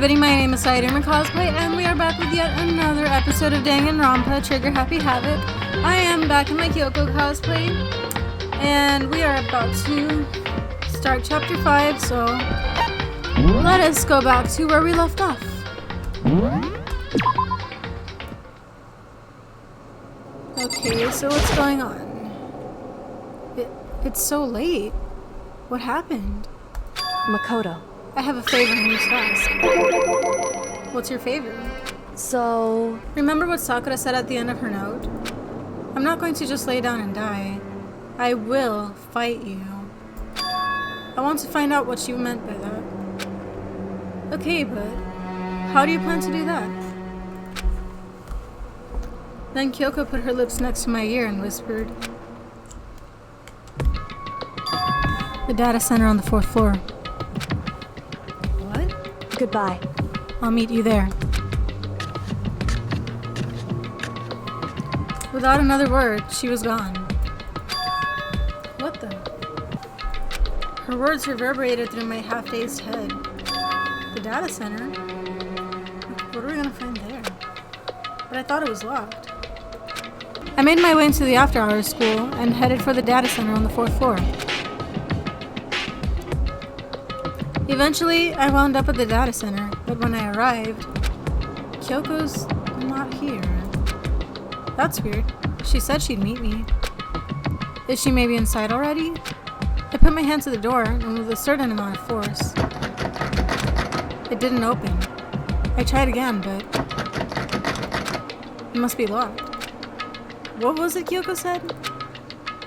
everybody, my name is PsyDreamer Cosplay, and we are back with yet another episode of Danganronpa, Trigger Happy Havoc. I am back in my Kyoko cosplay, and we are about to start Chapter 5, so let us go back to where we left off. Okay, so what's going on? It's so late. What happened? Makoto. I have a favor I need to ask. What's your favor? So... Remember what Sakura said at the end of her note? I'm not going to just lay down and die. I will fight you. I want to find out what she meant by that. Okay, but how do you plan to do that? Then Kyoko put her lips next to my ear and whispered, "The data center on the 4th floor. What? Goodbye. I'll meet you there." Without another word, she was gone. What the? Her words reverberated through my half-dazed head. The data center? What are we gonna find there? But I thought it was locked. I made my way into the after-hours school and headed for the data center on the 4th floor. Eventually, I wound up at the data center, but when I arrived, Kyoko's not here. That's weird. She said she'd meet me. Is she maybe inside already? I put my hand to the door, and with a certain amount of force, it didn't open. I tried again, but it must be locked. What was it Kyoko said?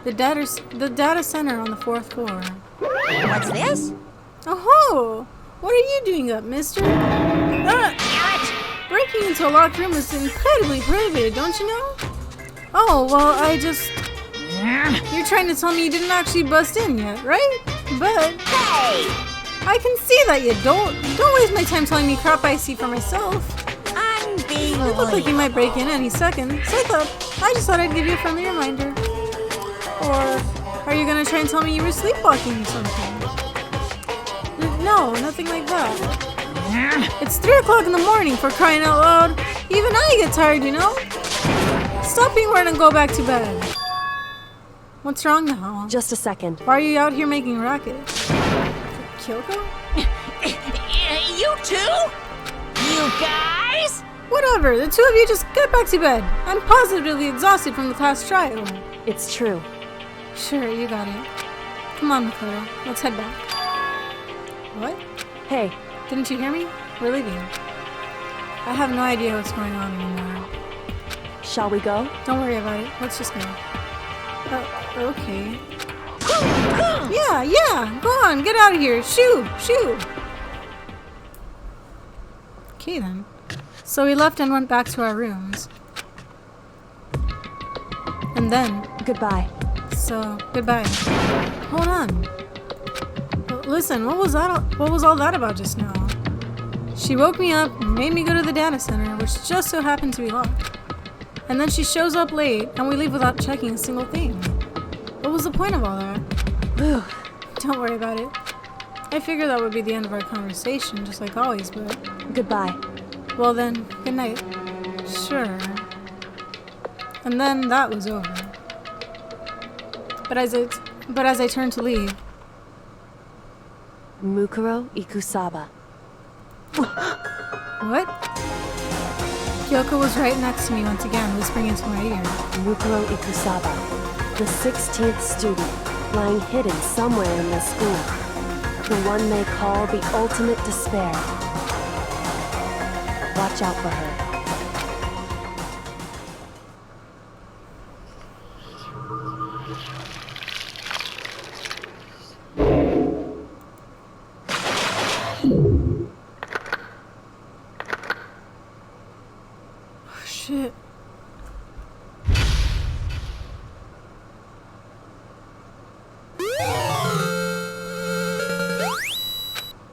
The data center on the 4th floor. What's this? Oh, what are you doing up, mister? Breaking into a locked room is incredibly prohibited, don't you know? Oh, well, You're trying to tell me you didn't actually bust in yet, right? But... Hey! I can see that you don't. Don't waste my time telling me crap I see for myself. Unbelievable. You look like you might break in any second, so I just thought I'd give you a friendly reminder. Or are you gonna try and tell me you were sleepwalking or something? No, nothing like that. It's 3 o'clock in the morning, for crying out loud. Even I get tired, you know? Stop being weird and go back to bed. What's wrong now? Just a second. Why are you out here making a racket? Kyoko? You too? You guys? Whatever, the two of you just get back to bed. I'm positively exhausted from the past trial. It's true. Sure, you got it. Come on, Makoto, let's head back. What? Hey. Didn't you hear me? We're leaving. I have no idea what's going on anymore. Shall we go? Don't worry about it. Let's just go. Okay. Yeah, go on, get out of here. Shoo! Okay then. So we left and went back to our rooms. And then... Goodbye. So, goodbye. Hold on. Listen, what was all that about just now? She woke me up and made me go to the data center, which just so happened to be locked. And then she shows up late, and we leave without checking a single thing. What was the point of all that? Whew. Don't worry about it. I figured that would be the end of our conversation, just like always, but... Goodbye. Well then, good night. Sure. And then that was over. But as I turned to leave... Mukuro Ikusaba. What? Kyoko was right next to me once again, whispering into my ear. Mukuro Ikusaba, the 16th student, lying hidden somewhere in this school. The one they call the ultimate despair. Watch out for her. Shit.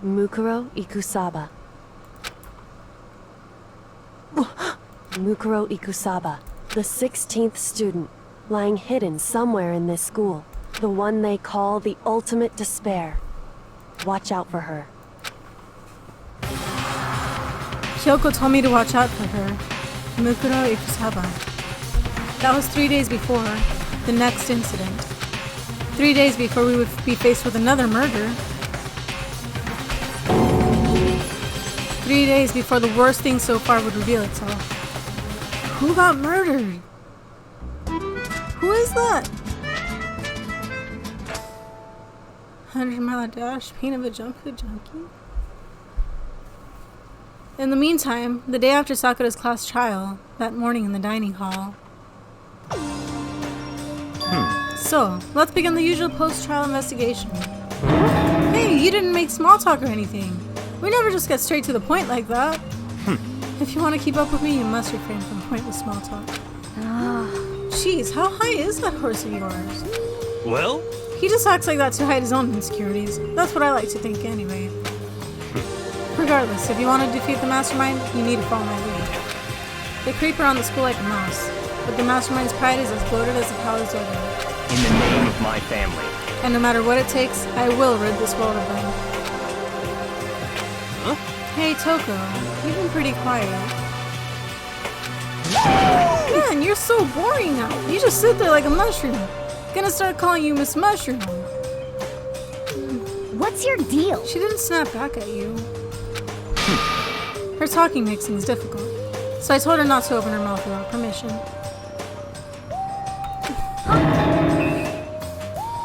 Mukuro Ikusaba. Mukuro Ikusaba, the 16th student, lying hidden somewhere in this school. The one they call the ultimate despair. Watch out for her. Kyoko told me to watch out for her. Mukuro Ikusaba. That was 3 days before the next incident. 3 days before we would be faced with another murder. 3 days before the worst thing so far would reveal itself. Who got murdered? Who is that? 100-mile dash, pain of a junk food junkie. In the meantime, the day after Sakura's class trial, that morning in the dining hall. So, let's begin the usual post-trial investigation. Hey, you didn't make small talk or anything. We never just get straight to the point like that. If you want to keep up with me, you must refrain from pointless small talk. Jeez, how high is that horse of yours? Well? He just acts like that to hide his own insecurities. That's what I like to think anyway. Regardless, if you want to defeat the mastermind, you need to follow my lead. They creep around the school like a mouse, but the mastermind's pride is as bloated as the palace over. In the name of my family. And no matter what it takes, I will rid this world of them. Huh? Hey, Toko, you've been pretty quiet. Man, you're so boring now. You just sit there like a mushroom. Gonna start calling you Miss Mushroom. What's your deal? She didn't snap back at you. Her talking makes things difficult, so I told her not to open her mouth without permission.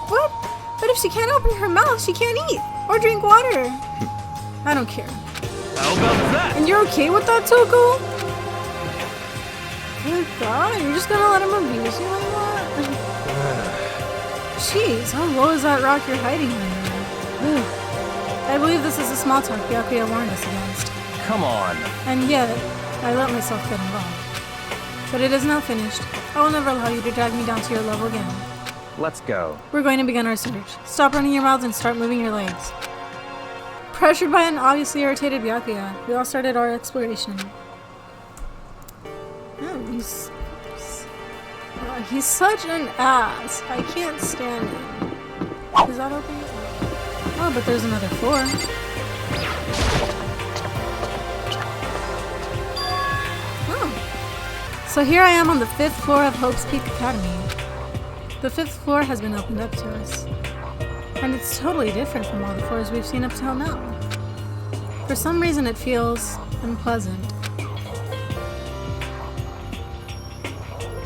What? But if she can't open her mouth, she can't eat or drink water. I don't care. How about that? And you're okay with that, Toko? Good God, you're just gonna let him abuse you like that? Jeez, how low is that rock you're hiding under? I believe this is a small talk Byakuya warned us against. Come on. And yet, I let myself get involved. But it is now finished. I will never allow you to drag me down to your level again. Let's go. We're going to begin our search. Stop running your mouths and start moving your legs. Pressured by an obviously irritated Byakuya, we all started our exploration. Oh, he's such an ass. I can't stand him. Is that open? Oh, but there's another floor. Oh. So here I am on the 5th floor of Hope's Peak Academy. The 5th floor has been opened up to us. And it's totally different from all the floors we've seen up till now. For some reason it feels unpleasant.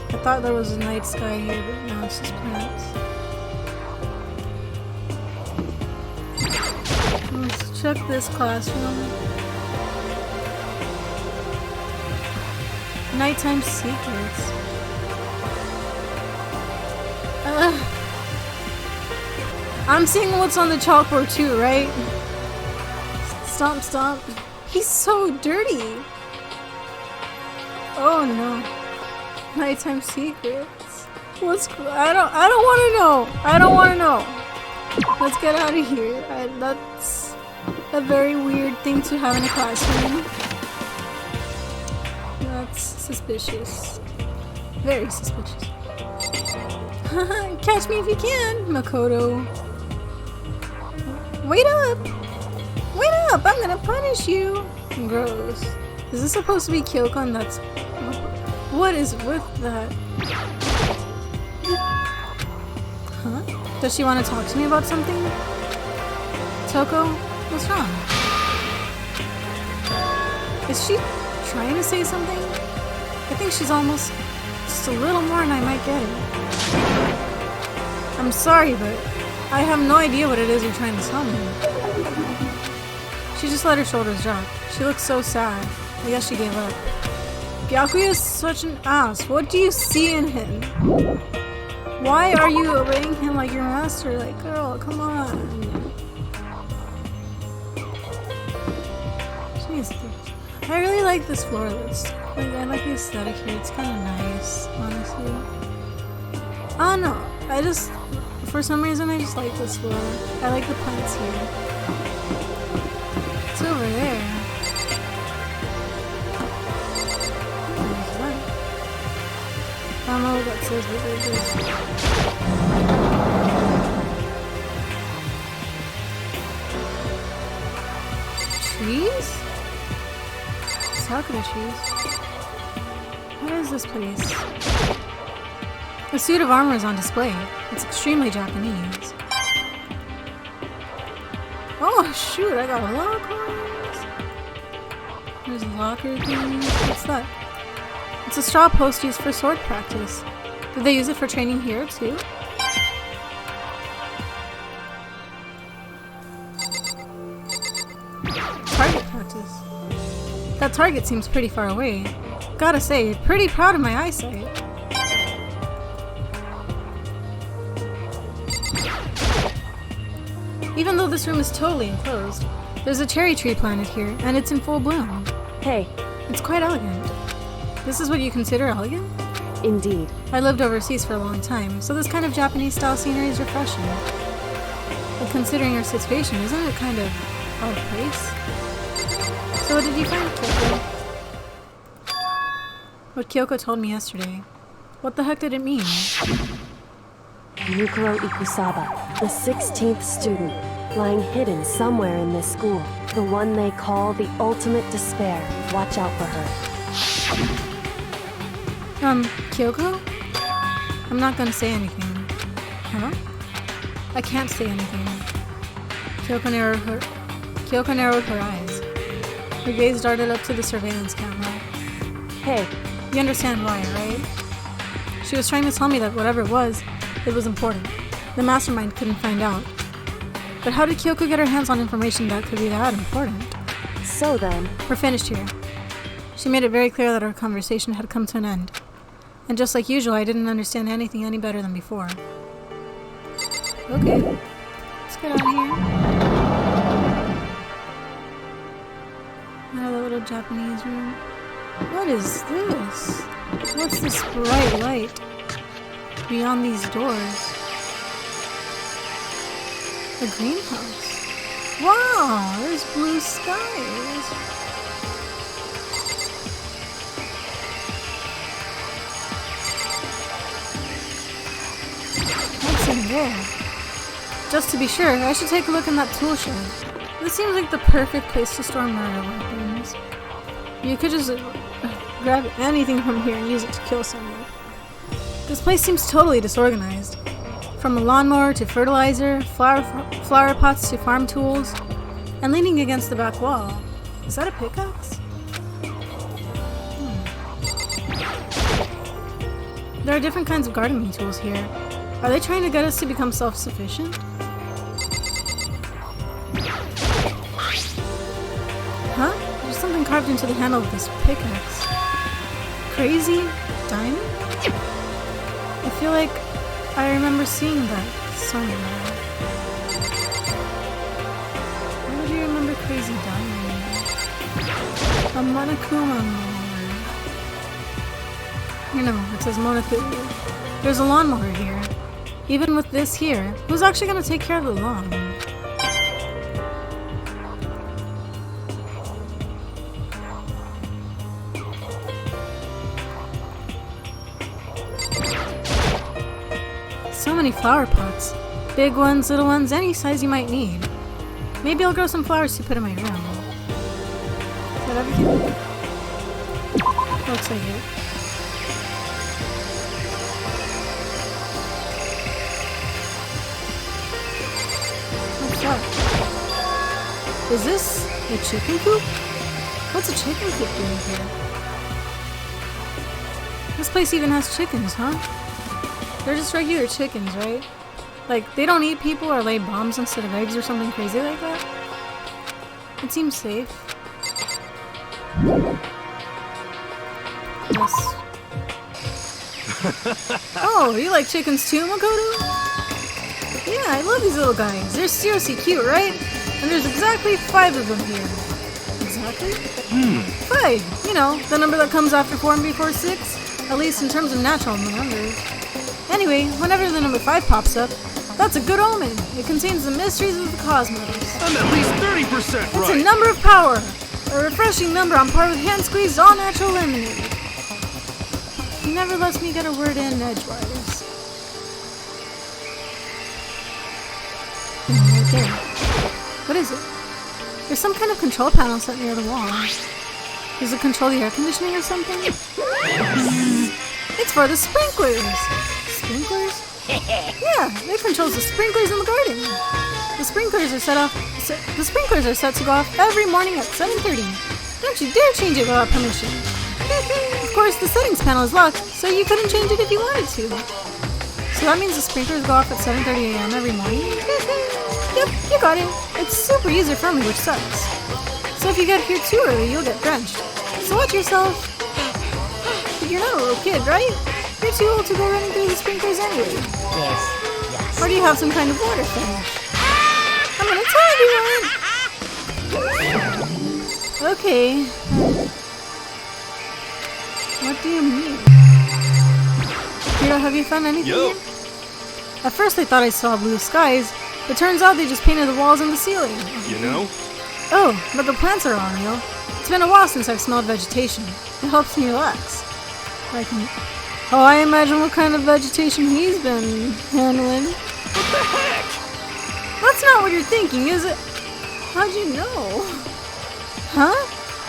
I thought there was a night sky here, but now it's just plants. Let's check this classroom. Nighttime secrets. I'm seeing what's on the chalkboard too, right? Stomp, stomp. He's so dirty. Oh no. Nighttime secrets. What's? I don't want to know. I don't want to know. Let's get out of here. That's a very weird thing to have in a classroom. That's suspicious. Very suspicious. Catch me if you can, Makoto. Wait up! Wait up! I'm gonna punish you! Gross. Is this supposed to be Kyoko and that's... What is with that? Huh? Does she want to talk to me about something? Toko? What's wrong? Is she trying to say something? I think she's almost... just a little more and I might get it. I'm sorry, but I have no idea what it is you're trying to tell me. She just let her shoulders drop. She looks so sad. I guess she gave up. Byakuya is such an ass. What do you see in him? Why are you obeying him like your master? Like, girl, come on. Jeez. I really like this floor list. I like the aesthetic here. It's kind of nice, honestly. I don't know. For some reason, I just like this floor. I like the plants here. It's over there. What is that? I don't know what that says, but there it is. Trees? How could I choose? What is this place? A suit of armor is on display. It's extremely Japanese. Oh shoot, I got a lot of coins. There's a locker thing. What's that? It's a straw post used for sword practice. Did they use it for training here too? Target practice. That target seems pretty far away. Gotta say, pretty proud of my eyesight. Even though this room is totally enclosed, there's a cherry tree planted here, and it's in full bloom. Hey, It's quite elegant. This is what you consider elegant? indeed. I lived overseas for a long time, so this kind of Japanese-style scenery is refreshing. But considering your situation, isn't it kind of out of place? So what did you find, Kyoko? What Kyoko told me yesterday. What the heck did it mean? Yukiro Ikusaba, the 16th student, lying hidden somewhere in this school. The one they call the ultimate despair. Watch out for her. Kyoko? I'm not gonna say anything. Huh? I can't say anything. Kyoko narrowed her eyes. Her gaze darted up to the surveillance camera. Hey, You understand why, right? She was trying to tell me that whatever it was important. The mastermind couldn't find out. But how did Kyoko get her hands on information that could be that important? so then, We're finished here. She made it very clear that our conversation had come to an end. And just like usual, I didn't understand anything any better than before. Okay. Let's get out of here. Another little Japanese room. What is this? What's this bright light beyond these doors? A greenhouse. Wow, there's blue skies. What's in there? Just to be sure, I should take a look in that tool shed. This seems like the perfect place to store murder weapons. You could just grab anything from here and use it to kill someone. This place seems totally disorganized. From a lawnmower to fertilizer, flower pots to farm tools, and leaning against the back wall. Is that a pickaxe? There are different kinds of gardening tools here. Are they trying to get us to become self-sufficient? Huh? There's something carved into the handle of this pickaxe. Crazy diamond? I feel like I remember seeing that somewhere. Why would you remember Crazy Diamond? A Monokuma mower. You know, it says Monokuma. There's a lawnmower here. Even with this here, who's actually gonna take care of the lawn? So many flower pots. Big ones, little ones, any size you might need. Maybe I'll grow some flowers to put in my room. Is that everything? Looks like it. What's that? Is this a chicken coop? What's a chicken coop doing here? This place even has chickens, huh? They're just regular chickens, right? Like, they don't eat people or lay bombs instead of eggs or something crazy like that? It seems safe. Yes. Oh, you like chickens too, Makoto? Yeah, I love these little guys. They're seriously cute, right? And there's exactly 5 of them here. Exactly? 5. You know, the number that comes after 4 and before 6. At least in terms of natural numbers. Anyway, whenever the number 5 pops up, that's a good omen. It contains the mysteries of the cosmos. I'm at least 30% It's a number of power. A refreshing number on par with hand-squeezed all-natural lemonade. He never lets me get a word in edgewise. Right there. What is it? There's some kind of control panel set near the wall. Does it control the air conditioning or something? It's for the sprinklers! Sprinklers? Yeah, it controls the sprinklers in the garden. The sprinklers are set to go off every morning at 7:30. Don't you dare change it without permission. Of course, the settings panel is locked, so you couldn't change it if you wanted to. So that means the sprinklers go off at 7:30 a.m. every morning? Yep, you got it. It's super user-friendly, which sucks. So if you get here too early, you'll get drenched. So watch yourself. But you're not a little kid, right? You're too old to go running through the sprinklers anyway. Yes. Or do you have some kind of water fetish? I'm gonna tell everyone! Okay. What do you mean? Kira, have you found anything here? At first I thought I saw blue skies, but turns out they just painted the walls and the ceiling. You know? Oh, but the plants are all real. It's been a while since I've smelled vegetation. It helps me relax. I imagine what kind of vegetation he's been handling. What the heck? That's not what you're thinking, is it? How'd you know? Huh?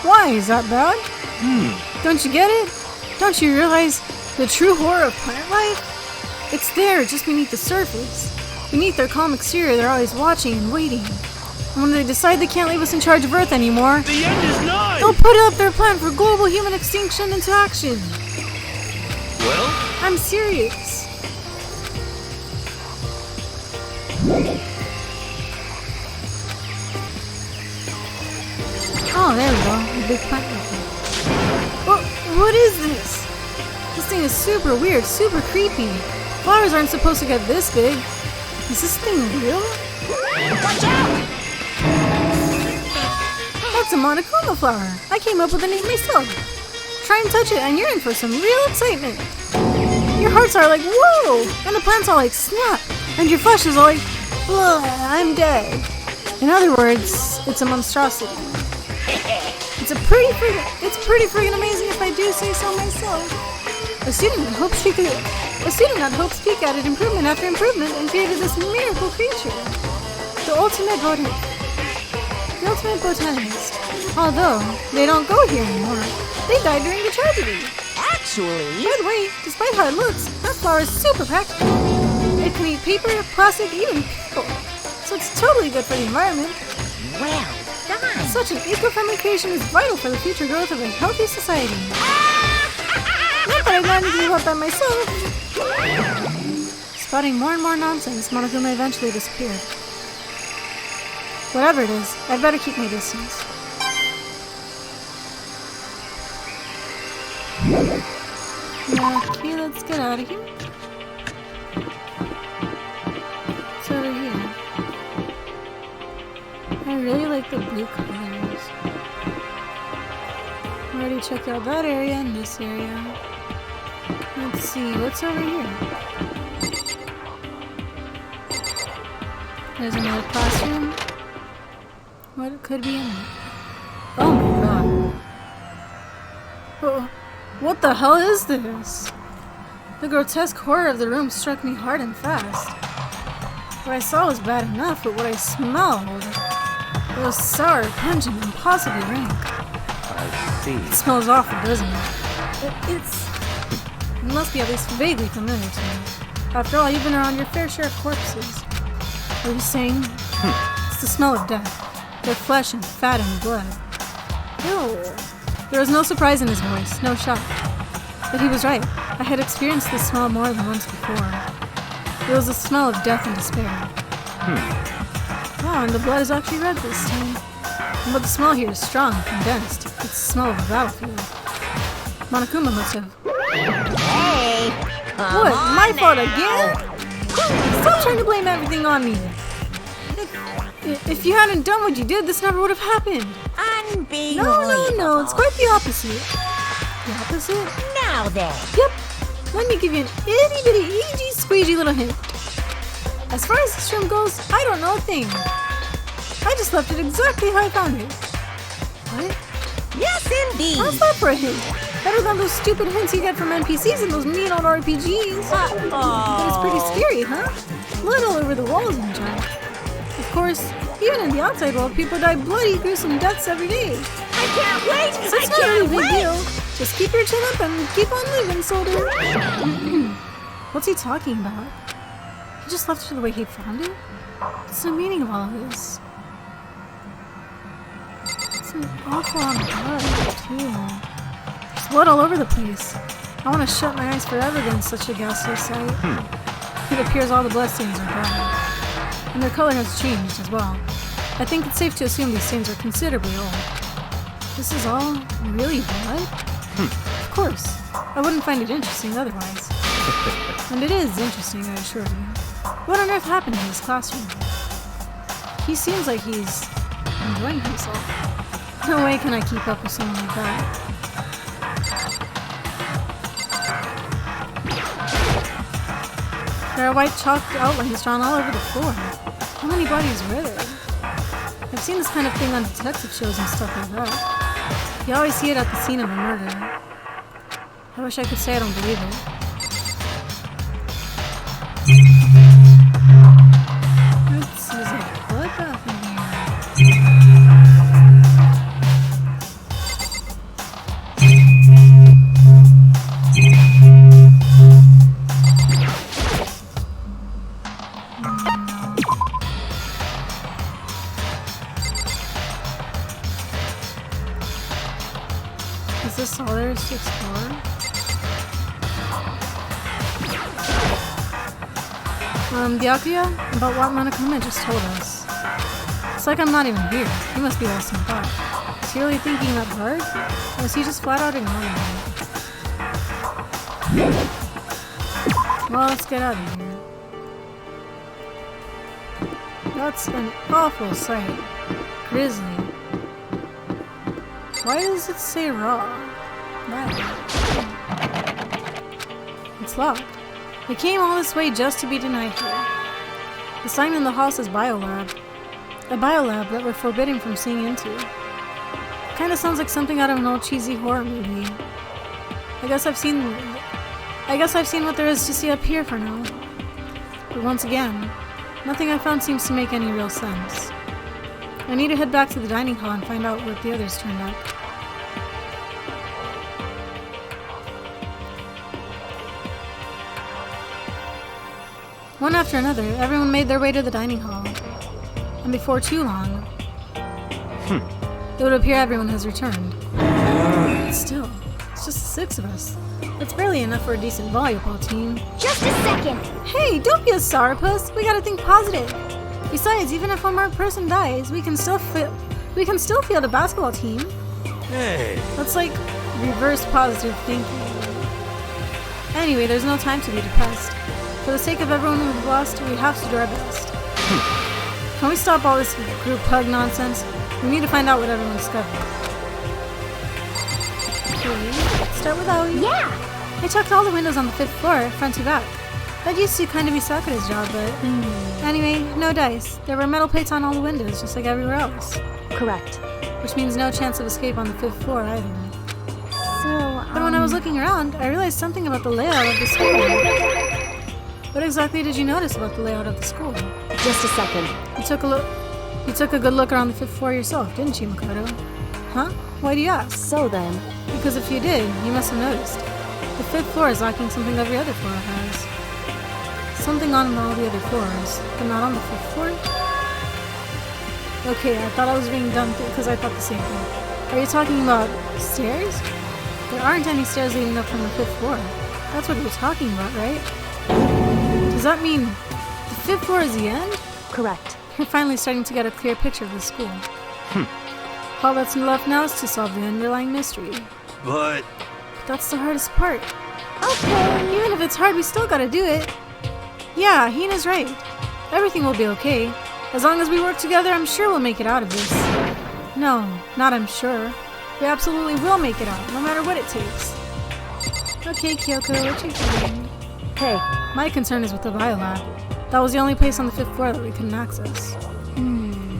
Why? Is that bad? Don't you get it? Don't you realize the true horror of plant life? It's there, just beneath the surface. Beneath their calm exterior, they're always watching and waiting. And when they decide they can't leave us in charge of Earth anymore, The end is nigh! they'll put up their plan for global human extinction into action. Well? I'm serious. Oh, there we go. The big plant. What is this? This thing is super weird, super creepy. Flowers aren't supposed to get this big. Is this thing real? Watch out! That's a Monokuma flower. I came up with the name myself. Try and touch it and you're in for some real excitement. Your hearts are like, whoa! And the plants are like, snap! And your flesh is all like, blah, I'm dead. In other words, it's a monstrosity. It's pretty friggin' amazing if I do say so myself. A student at Hope's Peak added improvement after improvement and created this miracle creature. The ultimate botanist. Although, they don't go here anymore. They died during the tragedy. Actually, By the way, despite how it looks, that flower is super practical. It can eat paper, plastic, even people. So it's totally good for the environment. well done. Such an eco-friendly creation is vital for the future growth of a healthy society. Not that I learned anything about that myself. Spotting more and more nonsense, Monokuma eventually disappeared. Whatever it is, I'd better keep my distance. Okay, let's get out of here. What's over here? I really like the blue colors. Already checked out that area and this area. Let's see, what's over here? There's another classroom. What could be in there? Oh my god. Oh, what the hell is this? The grotesque horror of the room struck me hard and fast. What I saw was bad enough, but what I smelled, it was sour, pungent, and possibly rank. I see. It smells awful, doesn't it? It must be at least vaguely familiar to you. After all, you've been around your fair share of corpses. What are you saying? It's the smell of death. Their flesh and fat and blood. Ew. There was no surprise in his voice, no shock. But he was right. I had experienced this smell more than once before. It was the smell of death and despair. Wow, and the blood is actually red this time. But the smell here is strong, condensed. It's the smell of a battlefield. Monokuma must have... Hey, come What? on My fault now. again? Stop trying to blame everything on me. If you hadn't done what you did, this never would have happened. Unbelievable. No, it's quite the opposite. The opposite? Now then. Yep. Let me give you an itty bitty eegee squeegee little hint. As far as this room goes, I don't know a thing. I just left it exactly how I found it. What? Yes, indeed. How's that for a hint? Better than those stupid hints you get from NPCs in those mean old RPGs. But it's pretty scary, huh? Blood all over the walls and junk. Of course, even in the outside world, people die bloody, gruesome deaths every day. I can't wait! So it's not really a big deal. Just keep your chin up and keep on living, soldier. What's he talking about? He just left it the way he found it? What's the meaning of all of this? It's an awful lot of blood, too. There's blood all over the place. I want to shut my eyes forever against such a ghastly sight. It appears all the bloodstains are brown. And their color has changed as well. I think it's safe to assume these stains are considerably old. This is all really blood? Of course. I wouldn't find it interesting otherwise. And it is interesting, I assure you. What on earth happened in this classroom? He seems like he's enjoying himself. No way can I keep up with someone like that. There are white chalk outlines drawn all over the floor. How many bodies were there? I've seen this kind of thing on detective shows and stuff like that. You always see it at the scene of a murder. I wish I could say I don't believe it. Oops, there's a bloodbath in here. Is this all there is to explore? The Akuya about what Monokuma just told us. It's like I'm not even here. He must be lost in thought. Is he really thinking that hard? Or is he just flat out ignoring me? Well, let's get out of here. That's an awful sight. Grisly. Why does it say raw? Wow. It's locked. We came all this way just to be denied here. The sign in the hall says biolab. A biolab that we're forbidden from seeing into. Kinda sounds like something out of an old cheesy horror movie. I guess I've seen what there is to see up here for now. But once again, nothing I found seems to make any real sense. I need to head back to the dining hall and find out what the others turned up. One after another, everyone made their way to the dining hall. And before too long, it would appear everyone has returned. But still, it's just the 6 of us. That's barely enough for a decent volleyball team. Just a second. Hey, don't be a sourpuss. We gotta think positive. Besides, even if one more person dies, we can still field a basketball team. Hey. That's like reverse positive thinking. Anyway, there's no time to be depressed. For the sake of everyone we've lost, we have to do our best. Can we stop all this group hug nonsense? We need to find out what everyone discovered. Okay, start with Aoi. Yeah. I checked all the windows on the 5th floor, front to back. That used to kind of be Sakura's job, but... Anyway, no dice. There were metal plates on all the windows, just like everywhere else. Correct. Which means no chance of escape on the 5th floor either. So, But when I was looking around, I realized something about the layout of the school. What exactly did you notice about the layout of the school? Just a second. You took a good look around the 5th floor yourself, didn't you, Makoto? Huh? Why do you ask? So then, Because if you did, you must have noticed. The 5th floor is lacking something every other floor has. Something on all the other floors, but not on the 5th floor? Okay, I thought I was being dumb because I thought the same thing. Are you talking about stairs? There aren't any stairs leading up from the 5th floor. That's what you're talking about, right? Does that mean the 5th floor is the end? correct. You're finally starting to get a clear picture of the school. All that's left now is to solve the underlying mystery. But That's the hardest part. okay. Even if it's hard, we still gotta do it. Yeah, Hina's right. Everything will be okay. As long as we work together, I'm sure we'll make it out of this. No, not I'm sure. We absolutely will make it out, no matter what it takes. Okay, Kyoko, what you doing? Hey, My concern is with the biolab. That was the only place on the 5th floor that we couldn't access.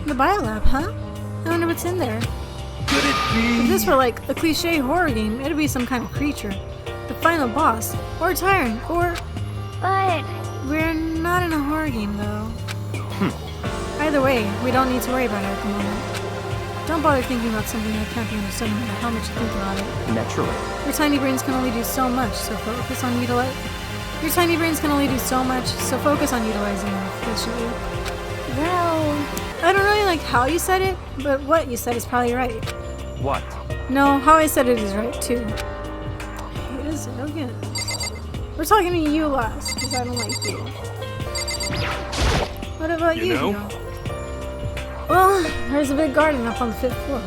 The biolab, huh? I wonder what's in there. could it If be? this were like a cliche horror game, it'd be some kind of creature. The final boss, or a tyrant, or... But We're not in a horror game, though. Either way, we don't need to worry about it at the moment. don't bother thinking about something that can't be understood no matter how much you think about it. Naturally. Your tiny brains can only do so much, so focus on utilizing them efficiently. Well, I don't really like how you said it, but what you said is probably right. What? No, how I said it is right too. What is it again? We're talking to you last, because I don't like you. What about you? know? Well, there's a big garden up on the 5th floor,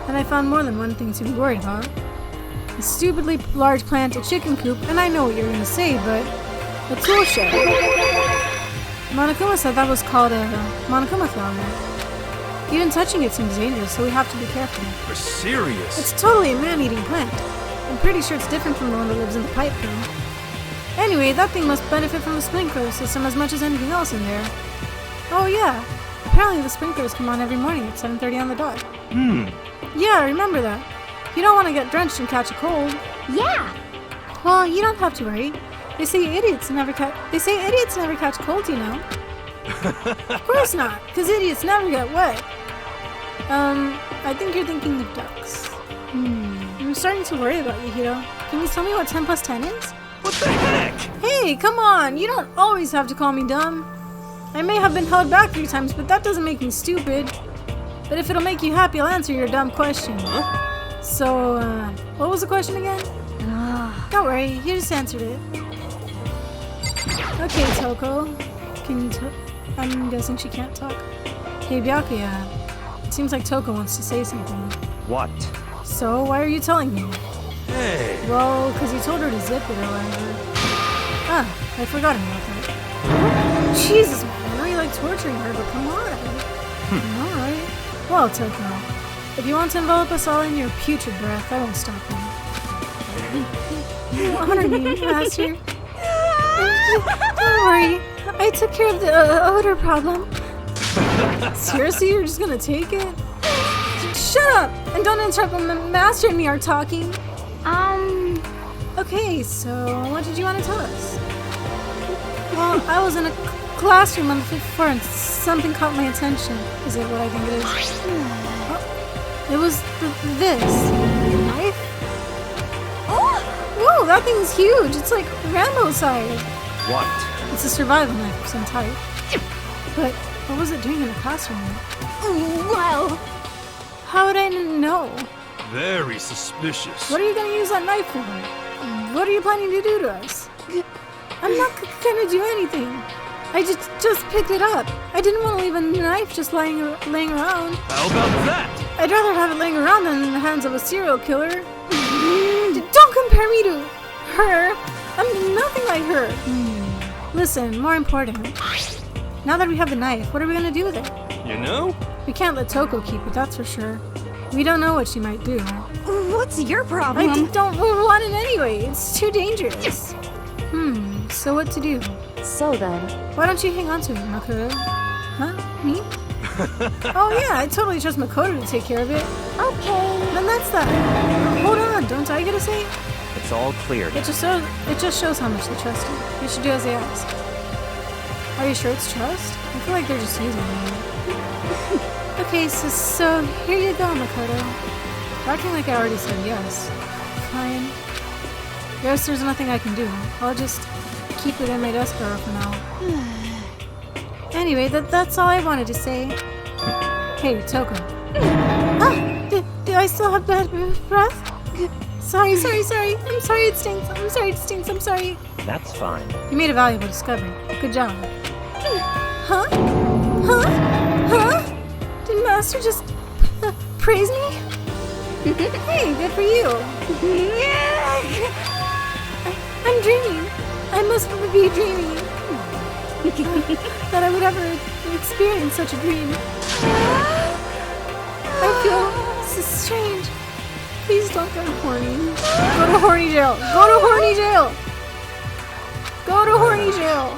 and I found more than one thing to be worried about. A stupidly large plant, a chicken coop, and I know what you're gonna say, but a tool shed. Monokuma said that was called a Monokuma flower. Even touching it seems dangerous, so we have to be careful. You're serious? It's totally a man-eating plant. I'm pretty sure it's different from the one that lives in the pipe room. Anyway, that thing must benefit from the sprinkler system as much as anything else in there. Oh yeah, apparently the sprinklers come on every morning at 7:30 on the dot. Yeah, I remember that. You don't want to get drenched and catch a cold. yeah. Well, you don't have to worry. They say idiots never catch colds, you know. Of course not, because idiots never get wet. I think you're thinking of ducks. I'm starting to worry about you, Hiro. Can you tell me what 10 plus 10 is? What the heck? Hey, come on! You don't always have to call me dumb. I may have been held back 3 times, but that doesn't make me stupid. But if it'll make you happy, I'll answer your dumb question. So, what was the question again? Don't worry, you just answered it. Okay, Toko. Can you I'm guessing she can't talk. Hey, Byakuya. It seems like Toko wants to say something. What? So, why are you telling me? Hey. Well, because you told her to zip it or whatever. Ah, I forgot about that. Jesus, man, I know you like torturing her, but come on. Alright. Well, Toko, if you want to envelop us all in your putrid breath, I won't stop you. You honor me, Master. Don't worry, I took care of the odor problem. Seriously, you're just gonna take it? Shut up! And don't interrupt when the Master and me are talking. Okay, so what did you want to tell us? Well, I was in a classroom on the 5th floor and something caught my attention. Is it what I think it is? Oh, it was this. Knife? Oh! Whoa, that thing's huge. It's like Rambo size. What? It's a survival knife of some type. But what was it doing in the classroom? Well, How would I know? Very suspicious. What are you going to use that knife for? What are you planning to do to us? I'm not going to do anything. I just picked it up. I didn't want to leave a knife just laying around. How about that? I'd rather have it laying around than in the hands of a serial killer. Don't compare me to her. I'm nothing like her. Listen, more important. Now that we have the knife, what are we going to do with it? You know? We can't let Toko keep it, that's for sure. We don't know what she might do. What's your problem? I don't want it anyway. It's too dangerous. So what to do? So then, Why don't you hang on to it, Makoto? Huh? Me? Oh yeah, I totally trust Makoto to take care of it. okay. Then that's that. Hold on, don't I get to say? It's all clear now. It just shows how much they trust you. You should do as they ask. Are you sure it's trust? I feel like they're just using me. Okay, so here you go, Makoto. Acting like I already said yes. Fine. Guess there's nothing I can do. I'll just keep it in my desk drawer for now. Anyway, that's all I wanted to say. Hey, Toko. Do I still have bad breath? Sorry. I'm sorry it stinks. I'm sorry. That's fine. You made a valuable discovery. Good job. Huh? Did Master just praise me? Hey, good for you. I'm dreaming. I must be dreaming. That I would ever experience such a dream. I feel strange. Please don't get horny. Go to horny jail.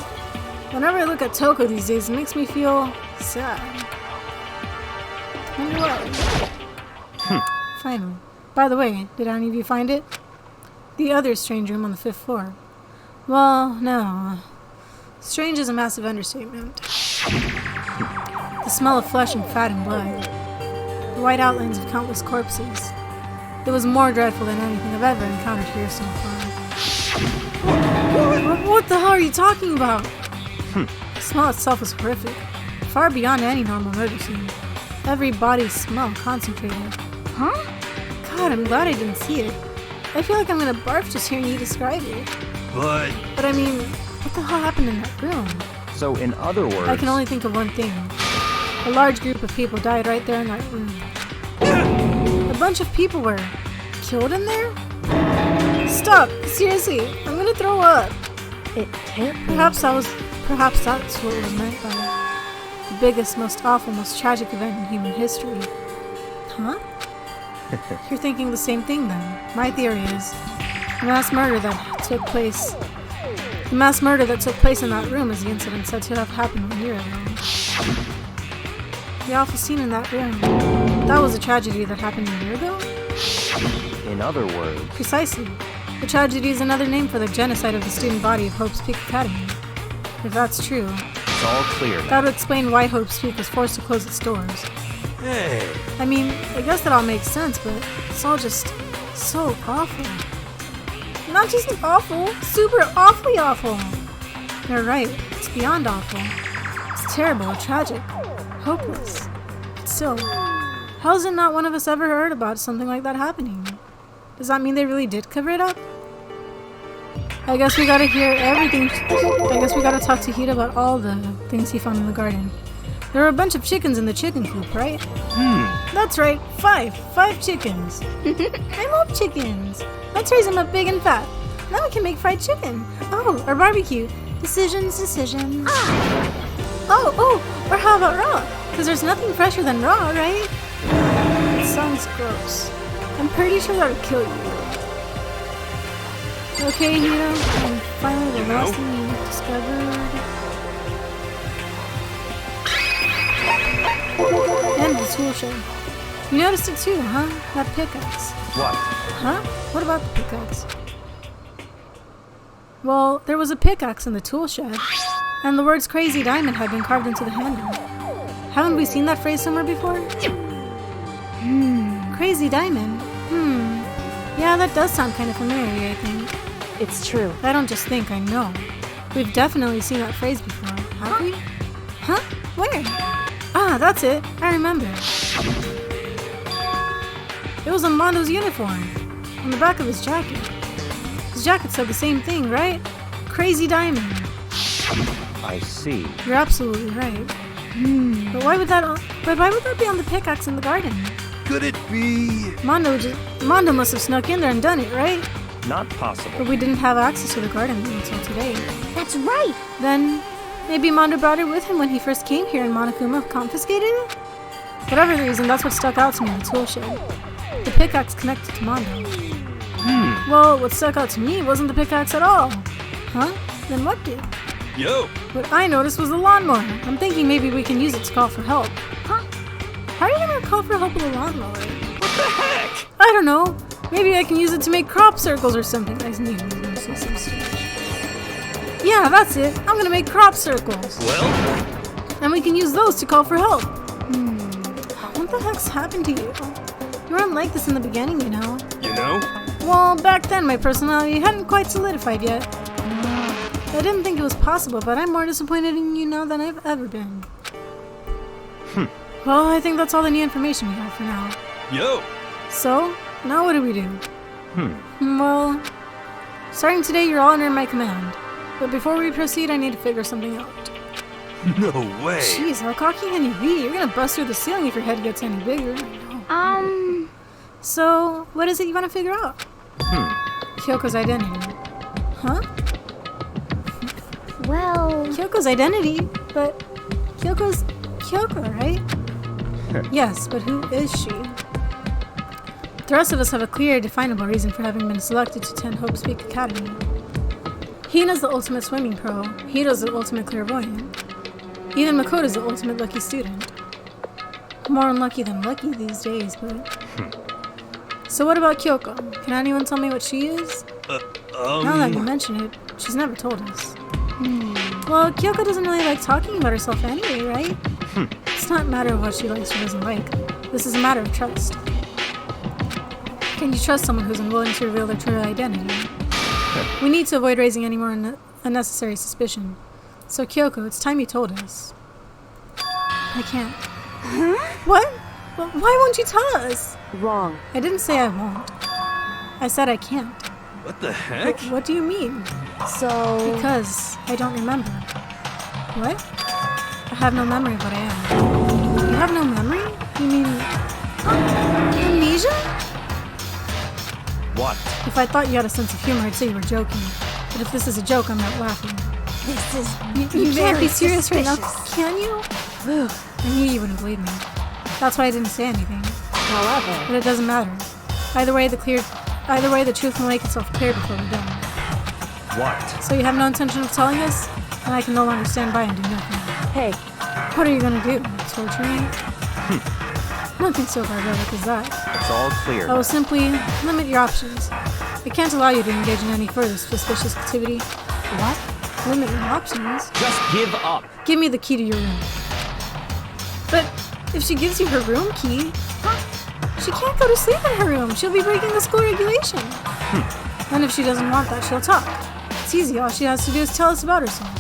Whenever I look at Toko these days, it makes me feel sad. Wonder why. Finally. By the way, did any of you find it? The other strange room on the 5th floor. Well, no. Strange is a massive understatement. The smell of flesh and fat and blood. the white outlines of countless corpses. It was more dreadful than anything I've ever encountered here so far. What the hell are you talking about? The smell itself was horrific, far beyond any normal murder scene. Every body smell concentrated. Huh? God, I'm glad I didn't see it. I feel like I'm gonna barf just hearing you describe it. But But I mean, what the hell happened in that room? So, in other words, I can only think of one thing. A large group of people died right there in that room. A bunch of people were killed in there? Stop! Seriously, I'm gonna throw up. It can't be. Perhaps that's what was meant by the biggest, most awful, most tragic event in human history. Huh? You're thinking the same thing then. My theory is the mass murder that took place in that room is the incident said to have happened 1 year ago. The awful scene in that room. That was a tragedy that happened 1 year ago? in other words, Precisely. The tragedy is another name for the genocide of the student body of Hope's Peak Academy. If that's true, it's all clear now. that would explain why Hope's Peak was forced to close its doors. hey, I mean, I guess that all makes sense, but it's all just so awful. Not just awful, super awfully awful. You're right, it's beyond awful. It's terrible, tragic, hopeless. But still, how has it not one of us ever heard about something like that happening? Does that mean they really did cover it up? I guess we gotta hear everything. I guess we gotta talk to Hida about all the things he found in the garden. There were a bunch of chickens in the chicken coop, right? That's right, 5 chickens. I love chickens. Let's raise them up big and fat. Now we can make fried chicken. Oh, or barbecue. Decisions. Oh, or how about raw? Because there's nothing fresher than raw, right? It sounds gross. I'm pretty sure that would kill you. Okay, Hito, and finally the last thing you discovered. And the tool shed. You noticed it too, huh? That pickaxe. What? Huh? What about the pickaxe? Well, there was a pickaxe in the tool shed, and the words Crazy Diamond had been carved into the handle. Haven't we seen that phrase somewhere before? Crazy Diamond? Yeah, that does sound kind of familiar, I think. It's true. I don't just think, I know. We've definitely seen that phrase before, have we? Huh? Where? Ah, that's it. I remember. It was on Mondo's uniform, on the back of his jacket. His jacket said the same thing, right? Crazy Diamond. I see. You're absolutely right. But why would that be on the pickaxe in the garden? could it be? Mondo must have snuck in there and done it, right? Not possible. But we didn't have access to the garden until today. That's right. Then, maybe Mondo brought it with him when he first came here and Monokuma confiscated it? Whatever the reason, that's what stuck out to me in the tool shed. The pickaxe connected to Mondo. Well, what stuck out to me wasn't the pickaxe at all. Huh? Then what did? Yo, What I noticed was the lawnmower. I'm thinking maybe we can use it to call for help. Huh? How are you gonna call for help with a lawnmower? what the heck? I don't know. Maybe I can use it to make crop circles or something. I knew you were gonna say some stupid. Yeah, that's it. I'm gonna make crop circles. Well, And we can use those to call for help. What the heck's happened to you? You weren't like this in the beginning, you know. you know? Well, back then my personality hadn't quite solidified yet. I didn't think it was possible, but I'm more disappointed in you now than I've ever been. Well, I think that's all the new information we have for now. Yo, So, now what do we do? Well, starting today you're all under my command. But before we proceed, I need to figure something out. no way. Jeez, how cocky can you be? You're gonna bust through the ceiling if your head gets any bigger. I know. So, what is it you want to figure out? Kyoko's identity. Huh? Well, Kyoko's identity? But Kyoko's Kyoko, right? Yes, but who is she? The rest of us have a clear, definable reason for having been selected to attend Hope's Peak Academy. Hina's the ultimate swimming pro. Hito's the ultimate clairvoyant. Even Makoto's the ultimate lucky student. More unlucky than lucky these days, but... So what about Kyoko? Can anyone tell me what she is? Now that you mention it, she's never told us. Well, Kyoko doesn't really like talking about herself anyway, right? It's not a matter of what she likes or doesn't like. This is a matter of trust. Can you trust someone who's unwilling to reveal their true identity? We need to avoid raising any more unnecessary suspicion. So, Kyoko, it's time you told us. I can't. What? Well, why won't you tell us? Wrong. I didn't say I won't. I said I can't. What the heck? What do you mean? So... Because I don't remember. What? I have no memory of what I am. You have no memory? You mean... amnesia? What? If I thought you had a sense of humor, I'd say you were joking. But if this is a joke, I'm not laughing. This is You can't be very serious right now, suspicious. can you? I knew you wouldn't believe me. That's why I didn't say anything. However, But it doesn't matter. Either way, the truth will make itself clear before we're done. What? So you have no intention of telling us, and I can no longer stand by and do nothing. hey, What are you gonna do? Torture me? Nothing so barbaric as that. It's all clear. I will simply limit your options. I can't allow you to engage in any further suspicious activity. What? Limit your options? Just give up. Give me the key to your room. But if she gives you her room key, she can't go to sleep in her room. She'll be breaking the school regulation. And if she doesn't want that, she'll talk. It's easy. All she has to do is tell us about herself.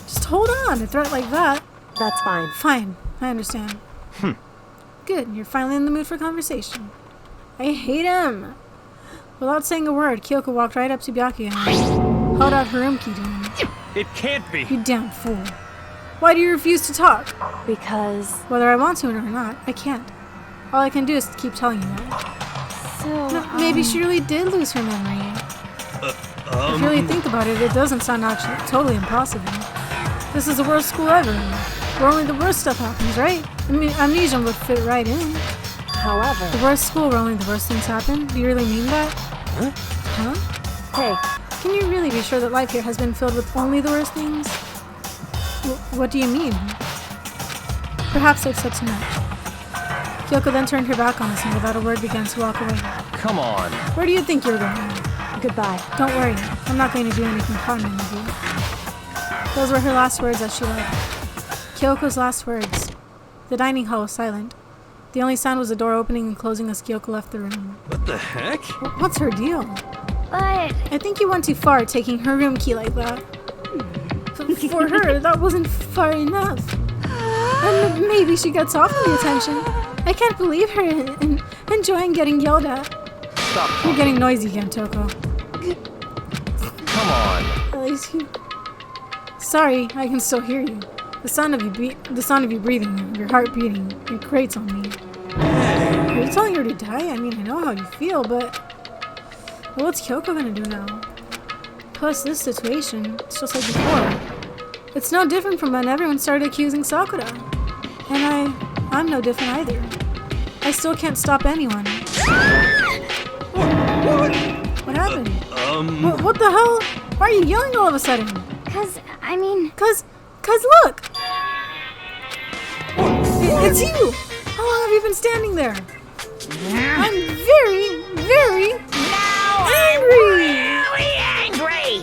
Just hold on. A threat like that. that's fine. Fine. I understand. Good. You're finally in the mood for conversation. I hate him. Without saying a word, Kyoko walked right up to Byaki and held out her room key to him. It can't be. You damn fool. Why do you refuse to talk? Because... Whether I want to or not, I can't. All I can do is keep telling you that. So... No, maybe she really did lose her memory. If you really think about it, it doesn't sound actually totally impossible. This is the worst school ever, where only the worst stuff happens, right? I mean, amnesia would fit right in. However... The worst school where only the worst things happen? Do you really mean that? Huh? Hey, Can you really be sure that life here has been filled with only the worst things? What do you mean? Perhaps I've said too much. Kyoko then turned her back on us and without a word began to walk away. Come on. Where do you think you're going? goodbye. Don't worry, I'm not going to do anything harming with you. Those were her last words as she left. Kyoko's last words. The dining hall was silent. The only sound was the door opening and closing as Kyoko left the room. What the heck? What's her deal? But I think you went too far taking her room key like that. For her, that wasn't far enough. And maybe she gets off on the attention. I can't believe her enjoying getting yelled at. Stop. You're getting noisy again, Toko. Come on. At least you... Sorry, I can still hear you. The sound of you breathing, your heart beating, it grates on me. Are you telling her to die? I mean, I know how you feel, but... Well, what's Kyoko gonna do now? Plus, this situation, it's just like before. It's no different from when everyone started accusing Sakura. And I'm no different either. I still can't stop anyone. What happened? What the hell? Why are you yelling all of a sudden? I mean... Cause look! It's you! How long have you been standing there? I'm very, very angry! Really angry!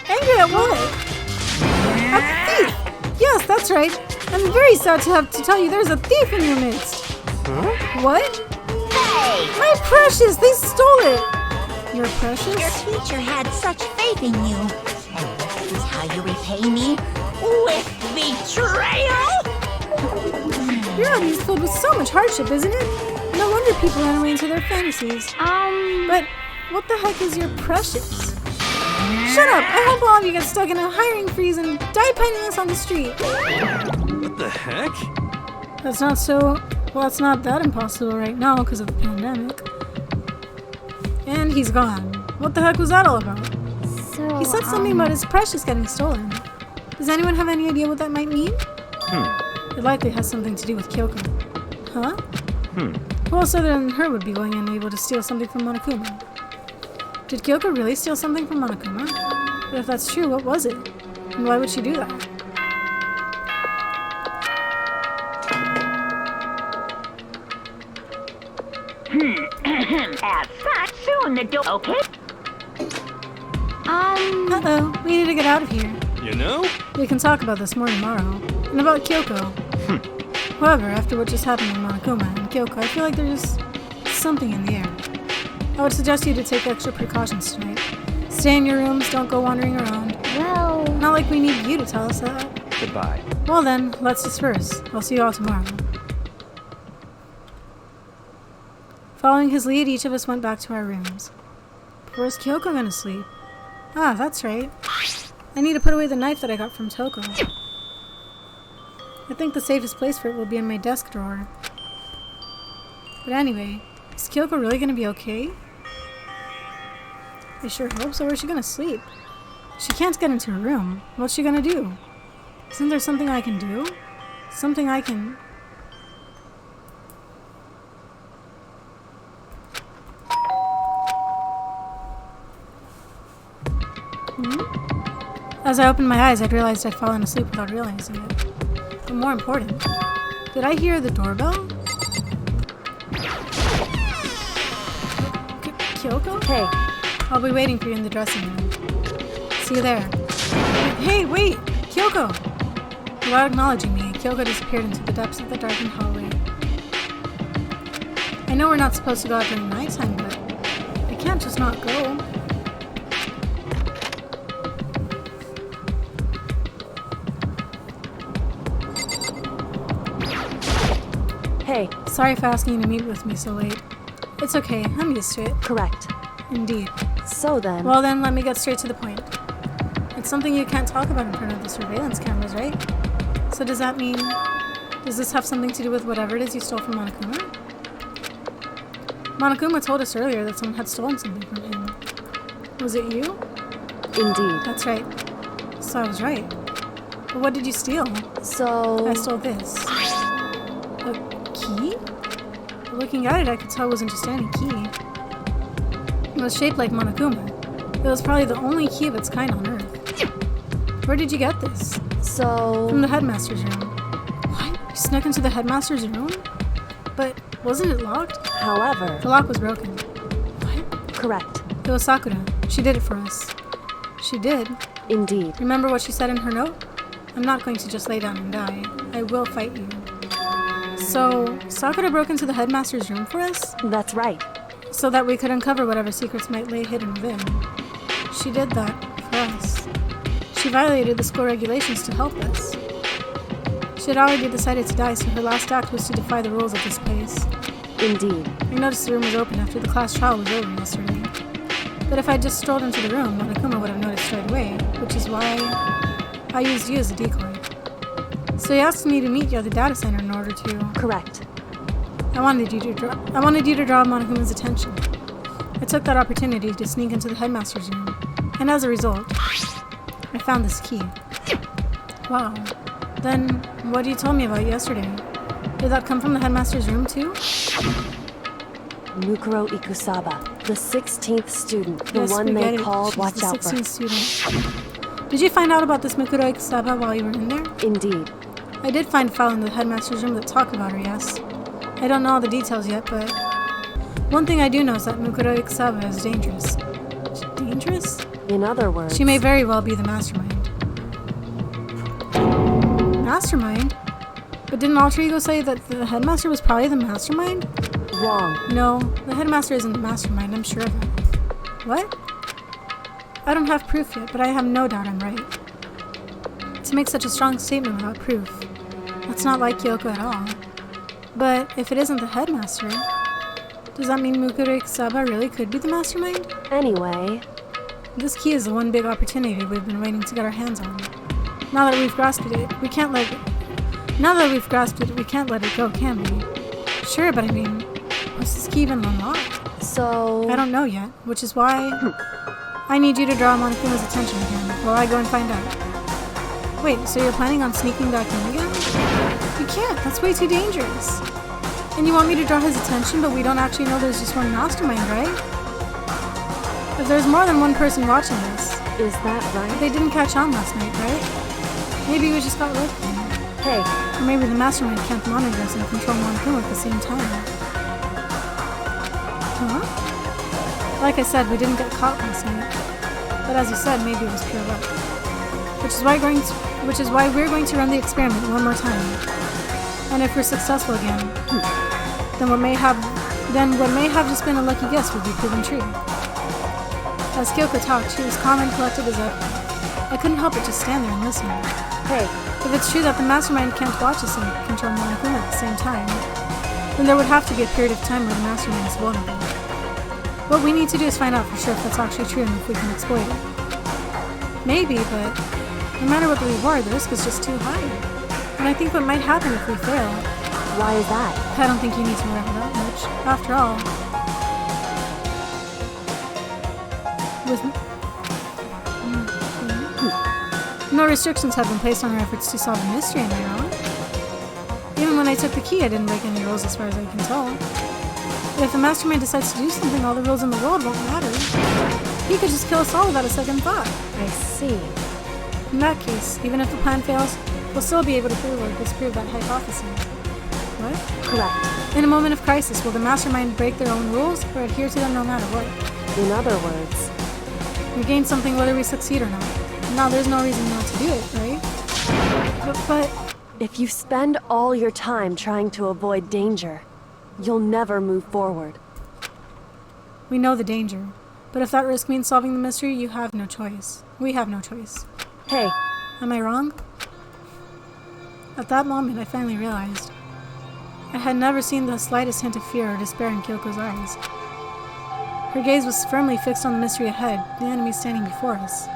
Angry at what? A thief! Yes, that's right. I'm very sad to have to tell you there's a thief in your midst. What? Hey! My precious! They stole it! Your Your precious? teacher had such faith in you. And this is how you repay me? With betrayal? Reality is filled with so much hardship, isn't it? No wonder people run away into their fantasies. But what the heck is your precious? Shut up! I hope all of you get stuck in a hiring freeze and die penniless on the street. What the heck? That's not so... Well, it's not that impossible right now because of the pandemic. And he's gone. What the heck was that all about? So, He said something about his precious getting stolen. Does anyone have any idea what that might mean? It likely has something to do with Kyoko. Huh? Who else other than her would be willing and able to steal something from Monokuma? Did Kyoko really steal something from Monokuma? But if that's true, what was it? And why would she do that? As such, soon the door. Okay? Uh-oh, we need to get out of here. You know? We can talk about this more tomorrow. And about Kyoko. However, after what just happened with Monokuma and Kyoko, I feel like there's something in the air. I would suggest you to take extra precautions tonight. Stay in your rooms, don't go wandering around. Well, Not like we need you to tell us that. Goodbye. Well then, let's disperse. I'll see you all tomorrow. Following his lead, each of us went back to our rooms. Where's Kyoko gonna sleep? Ah, that's right. I need to put away the knife that I got from Toko. I think the safest place for it will be in my desk drawer. But anyway, is Kyoko really gonna be okay? I sure hope so. Where's she gonna sleep? She can't get into her room. What's she gonna do? Isn't there something I can do? Something I can... As I opened my eyes, I'd realized I'd fallen asleep without realizing it. But more important, did I hear the doorbell? Kyoko? Hey, I'll be waiting for you in the dressing room. See you there. Hey, wait! Kyoko! Without acknowledging me, Kyoko disappeared into the depths of the darkened hallway. I know we're not supposed to go out during nighttime, but I can't just not go. hey, Sorry for asking you to meet with me so late. It's okay, I'm used to it. correct. Indeed. So then, Well then, let me get straight to the point. It's something you can't talk about in front of the surveillance cameras, right? So does that mean... Does this have something to do with whatever it is you stole from Monokuma? Monokuma told us earlier that someone had stolen something from him. Was it you? indeed. That's right. So I was right. But what did you steal? So, I stole this. A key? Looking at it, I could tell it wasn't just any key. It was shaped like Monokuma. It was probably the only key of its kind on Earth. Where did you get this? From so, the headmaster's room. What? You snuck into the headmaster's room? But wasn't it locked? however, The lock was broken. What? correct. It was Sakura. She did it for us. She did. Indeed. Remember what she said in her note? I'm not going to just lay down and die. I will fight you. So, Sakura broke into the headmaster's room for us? That's right. So that we could uncover whatever secrets might lay hidden within. She did that for us. She violated the school regulations to help us. She had already decided to die, so her last act was to defy the rules of this place. Indeed. I noticed the room was open after the class trial was over yesterday. But if I just strolled into the room, Monokuma would have noticed right away, which is why I used you as a decoy. So he asked me to meet you at the data center in order to... Correct. I wanted you to draw Monokuma's attention. I took that opportunity to sneak into the headmaster's room, and as a result, I found this key. Wow. Then, what you told me about yesterday? Did that come from the headmaster's room too? Mukuro Ikusaba, the 16th student, the Yes, one we they get it. called She's Watch the Out for. 16th student. Did you find out about this Mukuro Ikusaba while you were in there? Indeed. I did find a file in the headmaster's room that talked about her, yes. I don't know all the details yet, but one thing I do know is that Mukuro Ikusaba is dangerous. Dangerous? In other words, She may very well be the mastermind. Mastermind? But didn't Alter Ego say that the headmaster was probably the mastermind? wrong. No, the headmaster isn't the mastermind, I'm sure of it. What? I don't have proof yet, but I have no doubt I'm right. To make such a strong statement without proof, that's not like Kyoko at all. But if it isn't the headmaster, does that mean Mukuro Ikusaba really could be the mastermind? Anyway, This key is the one big opportunity we've been waiting to get our hands on. Now that we've grasped it, we can't let it go, can we? Sure, but I mean, was this key even unlocked? so... I don't know yet, which is why I need you to draw Monokuma's attention again while I go and find out. Wait, so you're planning on sneaking back in again? You can't, that's way too dangerous. And you want me to draw his attention, but we don't actually know there's just one mastermind, right? If there's more than one person watching this, Is that right? they didn't catch on last night, right? Maybe we just got lucky. Hey, Or maybe the mastermind can't monitor us and control Monokuma at the same time. Huh? Like I said, we didn't get caught last night. But as you said, maybe it was pure luck. Which is why we're going to run the experiment one more time. And if we're successful again, then what may have just been a lucky guess will be proven true. As Kyoko talked, she was calm and collected as ever. I couldn't help but just stand there and listen. Hey, If it's true that the mastermind can't watch us and control Monokuma at the same time, then there would have to be a period of time where the mastermind is vulnerable. What we need to do is find out for sure if that's actually true and if we can exploit it. Maybe, but no matter what the reward, the risk is just too high. And I think what might happen if we fail, why is that? I don't think you need to worry that much. After all, with no restrictions have been placed on our efforts to solve the mystery, am I wrong? Even when I took the key, I didn't break any rules as far as I can tell. But if the mastermind decides to do something, all the rules in the world won't matter. He could just kill us all without a second thought. I see. In that case, even if the plan fails, we'll still be able to prove or disprove that hypothesis. What? Correct. In a moment of crisis, will the mastermind break their own rules or adhere to them no matter what? In other words, We gain something whether we succeed or not. Now there's no reason not to do it, right? But if you spend all your time trying to avoid danger, you'll never move forward. we know the danger. But if that risk means solving the mystery, you have no choice. We have no choice. Hey, Am I wrong? At that moment, I finally realized. I had never seen the slightest hint of fear or despair in Kyoko's eyes. Her gaze was firmly fixed on the mystery ahead, the enemy standing before us.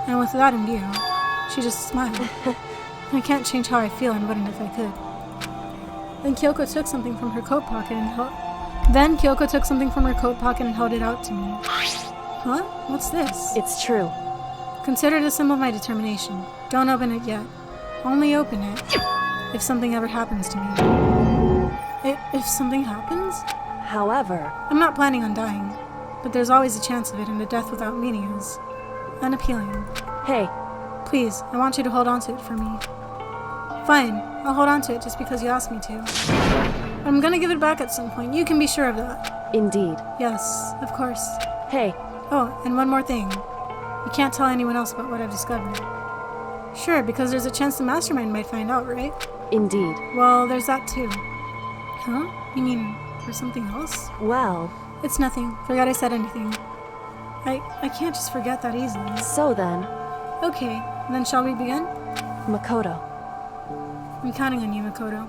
And with that in view, she just smiled. I can't change how I feel and wouldn't if I could. Then Kyoko took something from her coat pocket and held it out to me. Huh? What's this? it's true. Consider it a symbol of my determination. Don't open it yet. Only open it if something ever happens to me. If something happens? However, I'm not planning on dying, but there's always a chance of it, and a death without meaning is unappealing. hey, Please, I want you to hold on to it for me. Fine, I'll hold on to it just because you asked me to. I'm gonna give it back at some point. You can be sure of that. indeed. Yes, of course. Hey, Oh, and one more thing. You can't tell anyone else about what I've discovered. Sure, because there's a chance the mastermind might find out, right? indeed. Well, there's that too. Huh? You mean for something else? Well, It's nothing. Forgot I said anything. I can't just forget that easily. so then, Okay, then shall we begin? Makoto. I'm counting on you, Makoto.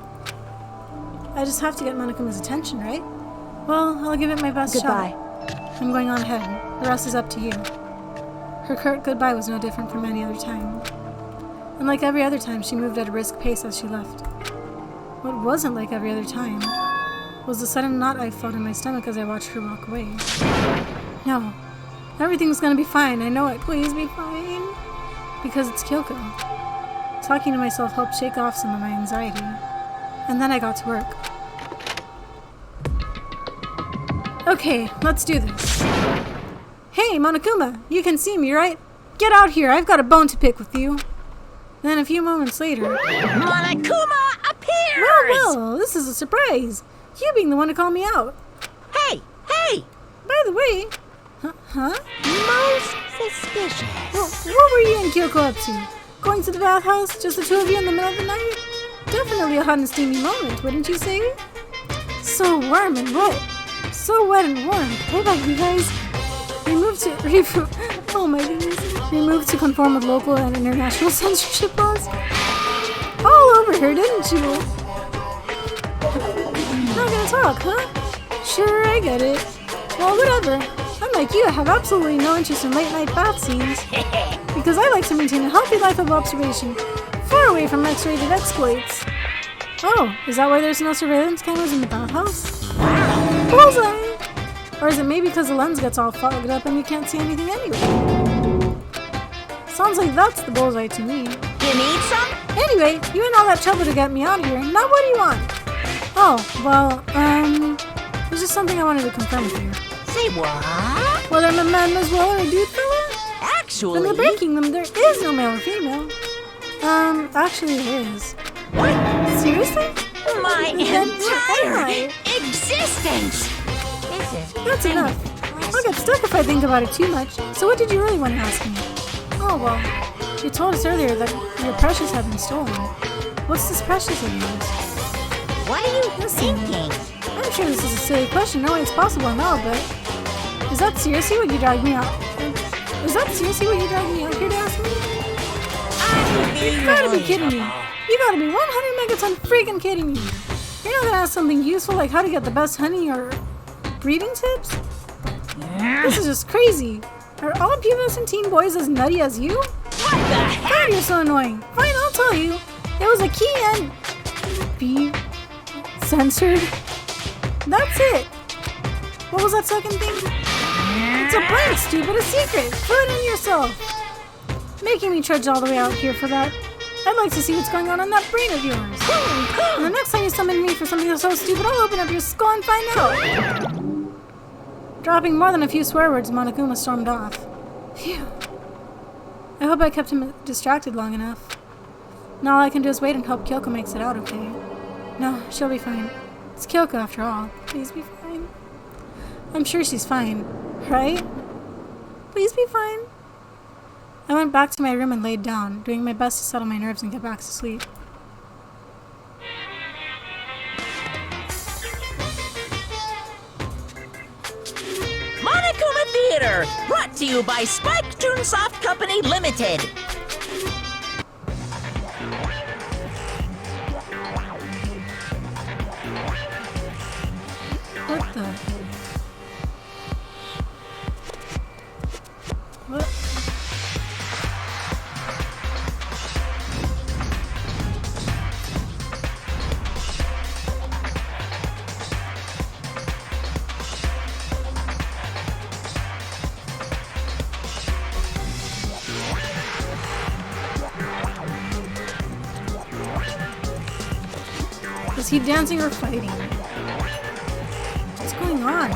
I just have to get Monokuma's attention, right? Well, I'll give it my best Goodbye. shot. I'm going on ahead. The rest is up to you. Her curt goodbye was no different from any other time. And like every other time, she moved at a brisk pace as she left. What wasn't like every other time was the sudden knot I felt in my stomach as I watched her walk away. No. Everything's gonna be fine. I know it. Please be fine. Because it's Kyoko. Talking to myself helped shake off some of my anxiety. And then I got to work. Okay, let's do this. Hey, Monokuma, you can see me, right? Get out here, I've got a bone to pick with you. Then a few moments later, Monokuma appears! well, this is a surprise. You being the one to call me out. Hey! By the way, huh? Most suspicious. What were you and Kyoko up to? Going to the bathhouse, just the two of you in the middle of the night? Definitely a hot and steamy moment, wouldn't you say? So warm and wet. So wet and warm. What about you guys? Oh my goodness. Removed to conform with local and international censorship laws? All over her, didn't you? Not gonna talk, huh? Sure, I get it. Well, whatever. Unlike you, I have absolutely no interest in late-night bath scenes. Because I like to maintain a healthy life of observation, far away from X-rated exploits. Oh, is that why there's no surveillance cameras in the bathhouse? Bullseye! Or is it maybe because the lens gets all fogged up and you can't see anything anyway? Sounds like that's the bullseye to me. You need some? Anyway, you had all that trouble to get me out here. Now what do you want? Oh, well, there's just something I wanted to confirm with you. Say what? Whether I'm a man as well or a dude fella? When Actually... they're breaking them, there is no male or female. Actually there is. What? Seriously? My Then what am I? entire existence! This is... That's enough. I'll get stuck if I think about it too much. So what did you really want to ask me? Oh, well, you told us earlier that your precious had been stolen. What's this precious of yours? What are you thinking? I'm sure this is a silly question. No way it's possible, no, but is that seriously what you dragged me out? Is that seriously what you dragged me out here to ask me? You gotta be kidding me. You gotta be 100 megaton freaking kidding me. You're not gonna ask something useful like how to get the best honey or breeding tips? This is just crazy. Are all pubescent teen boys as nutty as you? What the heck? God, you're so annoying. Fine, I'll tell you. It was a key and... be... censored? That's it. What was that second thing? It's a prank, stupid. A secret. Put it in yourself. Making me trudge all the way out here for that. I'd like to see what's going on in that brain of yours. And the next time you summon me for something that's so stupid, I'll open up your skull and find out. Dropping more than a few swear words, Monokuma stormed off. Phew. I hope I kept him distracted long enough. Now all I can do is wait and hope Kyoko makes it out okay. No, she'll be fine. It's Kyoko after all. Please be fine. I'm sure she's fine, right? Please be fine. I went back to my room and laid down, doing my best to settle my nerves and get back to sleep. Monokuma Theater, brought to you by Spike Toonsoft Company Limited. What the? What? Is he dancing or fighting? What's going on?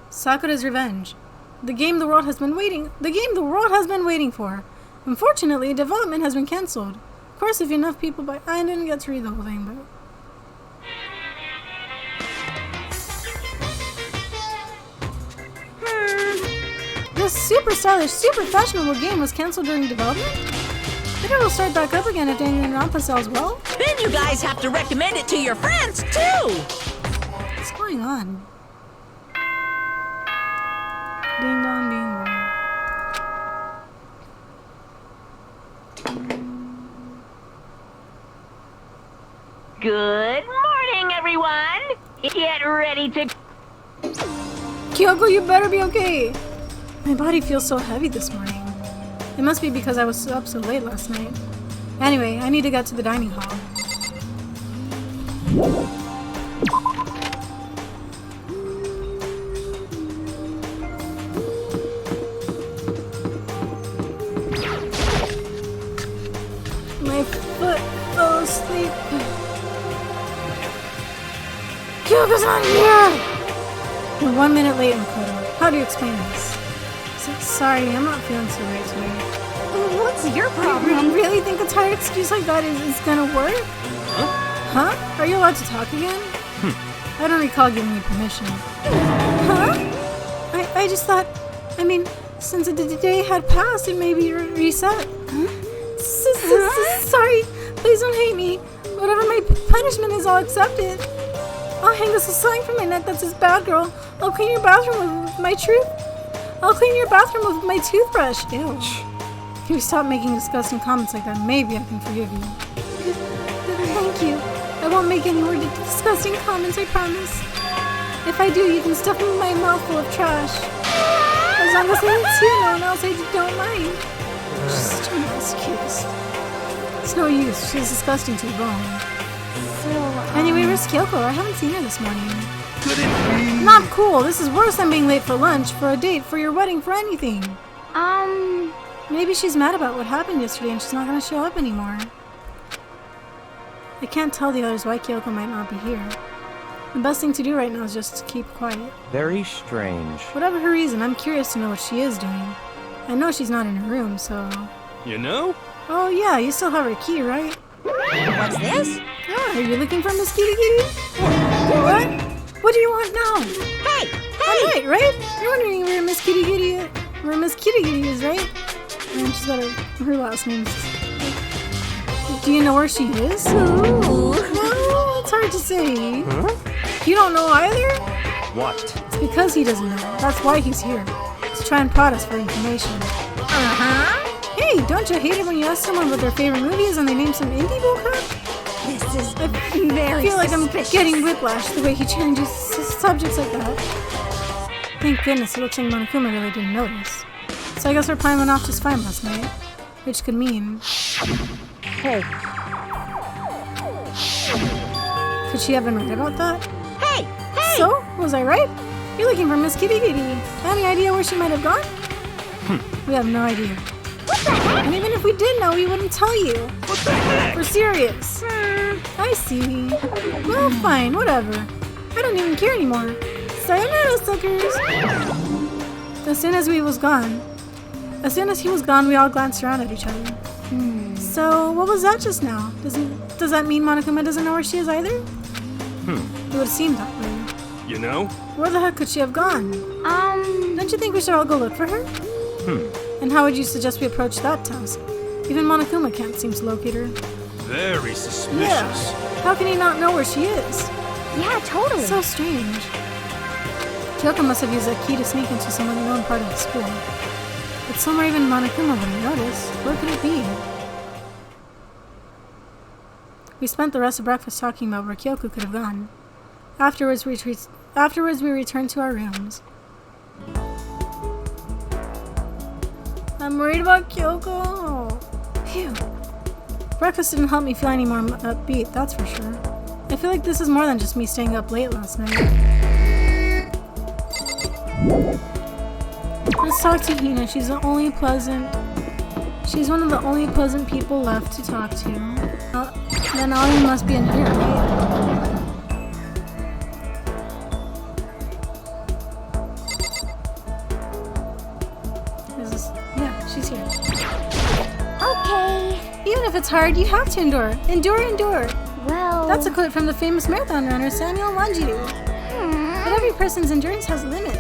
Sakura's Revenge. The game the world has been waiting for. Unfortunately, development has been cancelled. Of course, if enough people buy... I didn't get to read the whole thing, but... This super stylish, super fashionable game was cancelled during development? But it will start back up again if Danganronpa sells well? Then you guys have to recommend it to your friends, too! What's going on? Ding dong, ding dong. Good morning, everyone! Get ready to... Kyoko, you better be okay! My body feels so heavy this morning. It must be because I was up so late last night. Anyway, I need to get to the dining hall. My foot fell asleep. Kyoko's not here! You're 1 minute late, Makoto. How do you explain this? Sorry, I'm not feeling so great today. What's your problem? You really think a tired excuse like that is gonna work? Huh? Are you allowed to talk again? I don't recall giving you permission. Huh? I just thought, I mean, since the day had passed, it may be reset. Sorry, please don't hate me. Whatever my punishment is, I'll accept it. I'll hang this sign from my neck that says bad girl. I'll clean your bathroom with my I'll clean your bathroom with my toothbrush. Ew. If you stop making disgusting comments like that, maybe I can forgive you. Thank you. I won't make any more disgusting comments, I promise. If I do, you can stuff my mouth full of trash. As long as it's you, no one else, I don't mind. She's such an excuse. It's no use. She's disgusting to the bone. Anyway, where's Kyoko? I haven't seen her this morning. Not cool. This is worse than being late for lunch, for a date, for your wedding, for anything. Maybe she's mad about what happened yesterday and she's not going to show up anymore. I can't tell the others why Kyoko might not be here. The best thing to do right now is just to keep quiet. Very strange. Whatever her reason, I'm curious to know what she is doing. I know she's not in her room, so... You know? Oh yeah, you still have her key, right? What's this? Oh, are you looking for Miss Kitty Kitty? What? What do you want now? Hey! I'm right, right? You're wondering where Miss Kitty Kitty is, right? And she's got her last name. Do you know where she is? Ooh. Well, it's hard to say. Huh? You don't know either? What? It's because he doesn't know. That's why he's here. To try and prod us for information. Uh-huh. Hey, don't you hate it when you ask someone what their favorite movie is and they name some indie bullcrap? This is I very feel like I'm suspicious. getting whiplash the way he changes subjects like that. Thank goodness it looks like Monokuma really didn't notice. So I guess our plan went off just fine last night. Which could mean... Hey. Could she have been right about that? Hey! Hey! So, was I right? You're looking for Miss Kitty Kitty. Any idea where she might have gone? We have no idea. What the heck? And even if we did know, we wouldn't tell you. What the heck? We're serious. I see. Well, fine, whatever. I don't even care anymore. Sayonara, suckers! As soon as he was gone, we all glanced around at each other. So, what was that just now? Does that mean Monokuma doesn't know where she is either? It would seem that way. You know? Where the heck could she have gone? Don't you think we should all go look for her? And how would you suggest we approach that task? Even Monokuma can't seem to locate her. Very suspicious. Yeah. How can he not know where she is? Yeah, totally. So strange. Kyoko must have used that key to sneak into some unknown part of the school. But somewhere even Monokuma wouldn't notice. Where could it be? We spent the rest of breakfast talking about where Kyoko could have gone. Afterwards, we returned to our rooms. I'm worried about Kyoko. Phew. Breakfast didn't help me feel any more upbeat, that's for sure. I feel like this is more than just me staying up late last night. Let's talk to Hina. She's one of the only pleasant people left to talk to. Then Ollie must be in here, right? Yeah, she's here. Okay. Even if it's hard, you have to endure. Endure. Well... That's a quote from the famous marathon runner Samuel Wanjiru. But every person's endurance has a limit.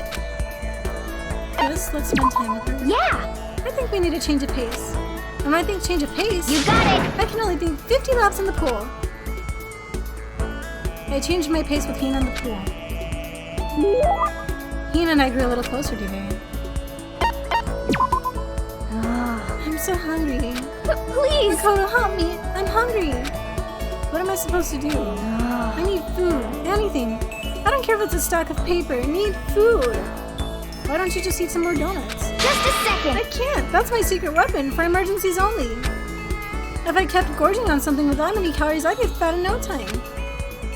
Yes, let's spend time with her. Yeah! I think we need a change of pace. And when I think change of pace, You got it! I can only think 50 laps in the pool. I changed my pace with Hina in the pool. Hina and I grew a little closer today. I'm so hungry. Please! Makoto, help me! I'm hungry! What am I supposed to do? I need food. Anything. I don't care if it's a stack of paper. I need food. Why don't you just eat some more donuts? Just a second! I can't. That's my secret weapon for emergencies only. If I kept gorging on something without any calories, I'd get fat in no time.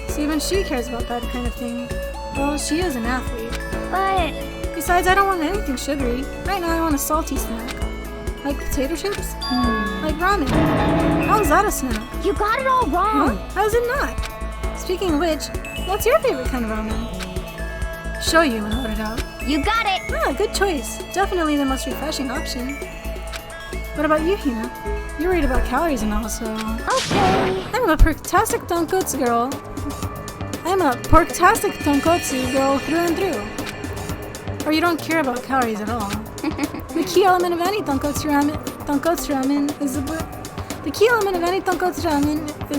So even she cares about that kind of thing. Well, she is an athlete. But... Besides, I don't want anything sugary. Right now, I want a salty snack. Like potato chips? Like ramen. How's that a snack? You got it all wrong! Huh? How's it not? Speaking of which, what's your favorite kind of ramen? Show you without a doubt. You got it! Ah, good choice. Definitely the most refreshing option. What about you, Hina? You're worried about calories and all, so... Okay. I'm a pork-tastic tonkotsu girl. I'm a pork-tastic tonkotsu girl through and through. Or you don't care about calories at all. The key element of any tonkotsu ramen is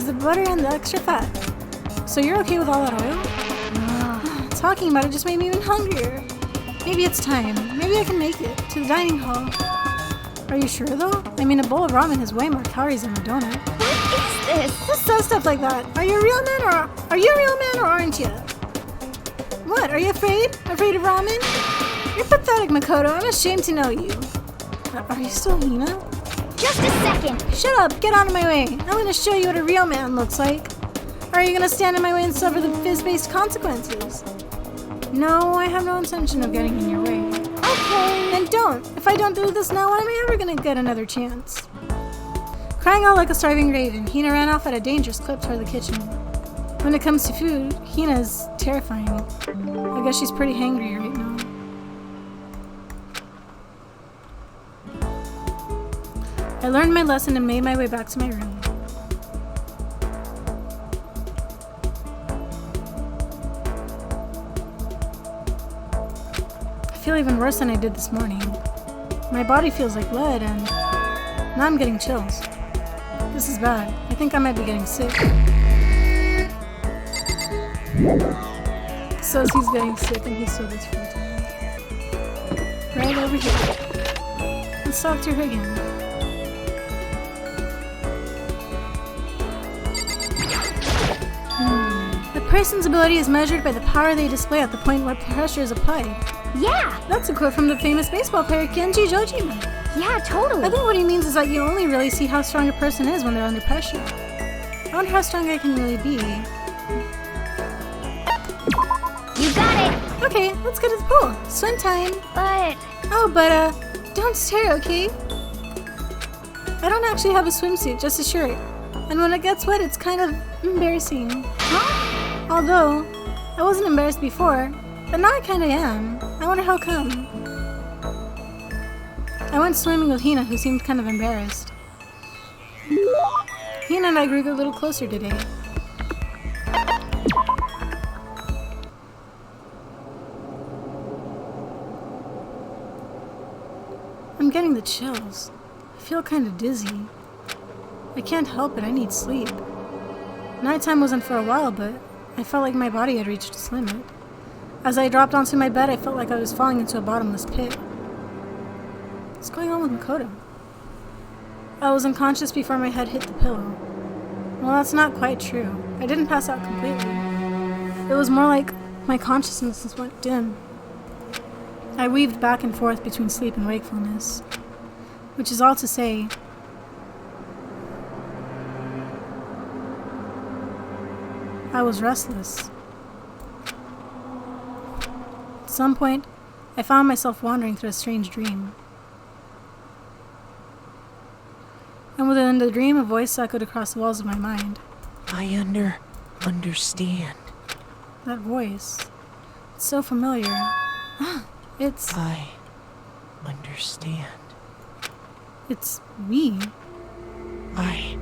the butter and the extra fat. So you're okay with all that oil? Talking about it just made me even hungrier. Maybe it's time. Maybe I can make it to the dining hall. Are you sure though? I mean, a bowl of ramen has way more calories than a donut. What is this? Just says stuff like that. Are you a real man or aren't you? What? Are you afraid? Afraid of ramen? You're pathetic, Makoto. I'm ashamed to know you. Are you still Hina? Just a second! Shut up! Get out of my way! I'm gonna show you what a real man looks like. Or are you gonna stand in my way and suffer the fizz-based consequences? No, I have no intention of getting in your way. Okay. Then don't! If I don't do this now, when am I ever gonna get another chance? Crying out like a starving raven, Hina ran off at a dangerous clip toward the kitchen. When it comes to food, Hina is terrifying. I guess she's pretty hangry right now. I learned my lesson and made my way back to my room. I feel even worse than I did this morning. My body feels like lead and now I'm getting chills. This is bad. I think I might be getting sick. Says he's getting sick and he still gets free time. Right over here. Let's talk to her again. A person's ability is measured by the power they display at the point where pressure is applied. Yeah. That's a quote from the famous baseball player Kenji Jojima. Yeah, totally. I think what he means is that you only really see how strong a person is when they're under pressure. I wonder how strong I can really be. You got it. Okay, let's go to the pool. Swim time. But Oh, but don't stare, okay? I don't actually have a swimsuit, just a shirt. And when it gets wet, it's kind of embarrassing. huh? Although, I wasn't embarrassed before, but now I kinda am. I wonder how come. I went swimming with Hina, who seemed kind of embarrassed. Hina and I grew a little closer today. I'm getting the chills. I feel kind of dizzy. I can't help it, I need sleep. Nighttime wasn't for a while, but I felt like my body had reached its limit. As I dropped onto my bed, I felt like I was falling into a bottomless pit. What's going on with Makoto? I was unconscious before my head hit the pillow. Well, that's not quite true. I didn't pass out completely. It was more like my consciousness went dim. I weaved back and forth between sleep and wakefulness, which is all to say, I was restless. At some point, I found myself wandering through a strange dream. And within the dream, a voice echoed across the walls of my mind. I understand. That voice. It's so familiar. It's I understand. it's me. I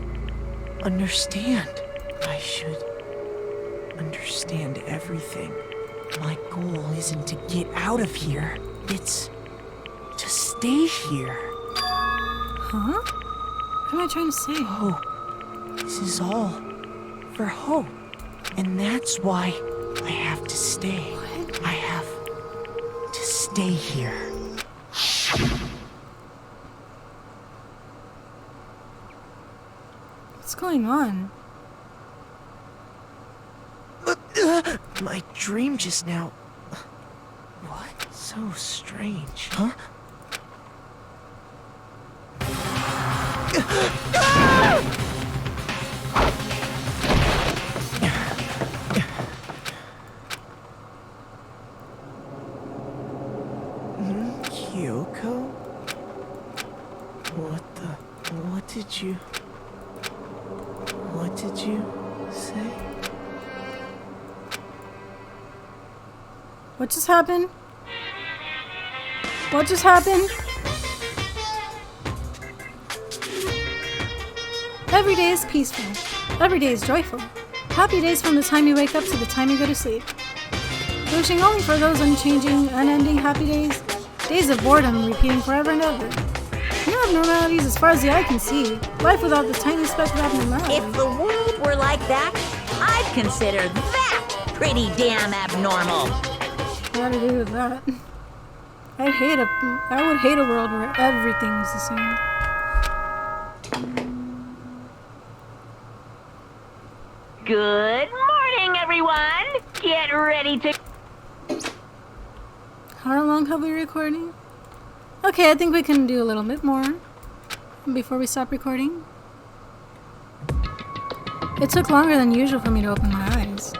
understand. I should understand everything. My goal isn't to get out of here. It's to stay here. Huh? What am I trying to say? Hope. This is all for hope. And that's why I have to stay. What? I have to stay here. What's going on? My dream just now. What? So strange. Huh? Kyoko? What did you say? What just happened? What just happened? Every day is peaceful. Every day is joyful. Happy days from the time you wake up to the time you go to sleep. Wishing only for those unchanging, unending happy days. Days of boredom repeating forever and ever. No abnormalities as far as the eye can see. Life without the tiniest speck of abnormality. If the world were like that, I'd consider that pretty damn abnormal. What to do with that? I would hate a world where everything was the same. Good morning, everyone. Get ready to... How long have we been recording? Okay, I think we can do a little bit more before we stop recording. It took longer than usual for me to open my eyes.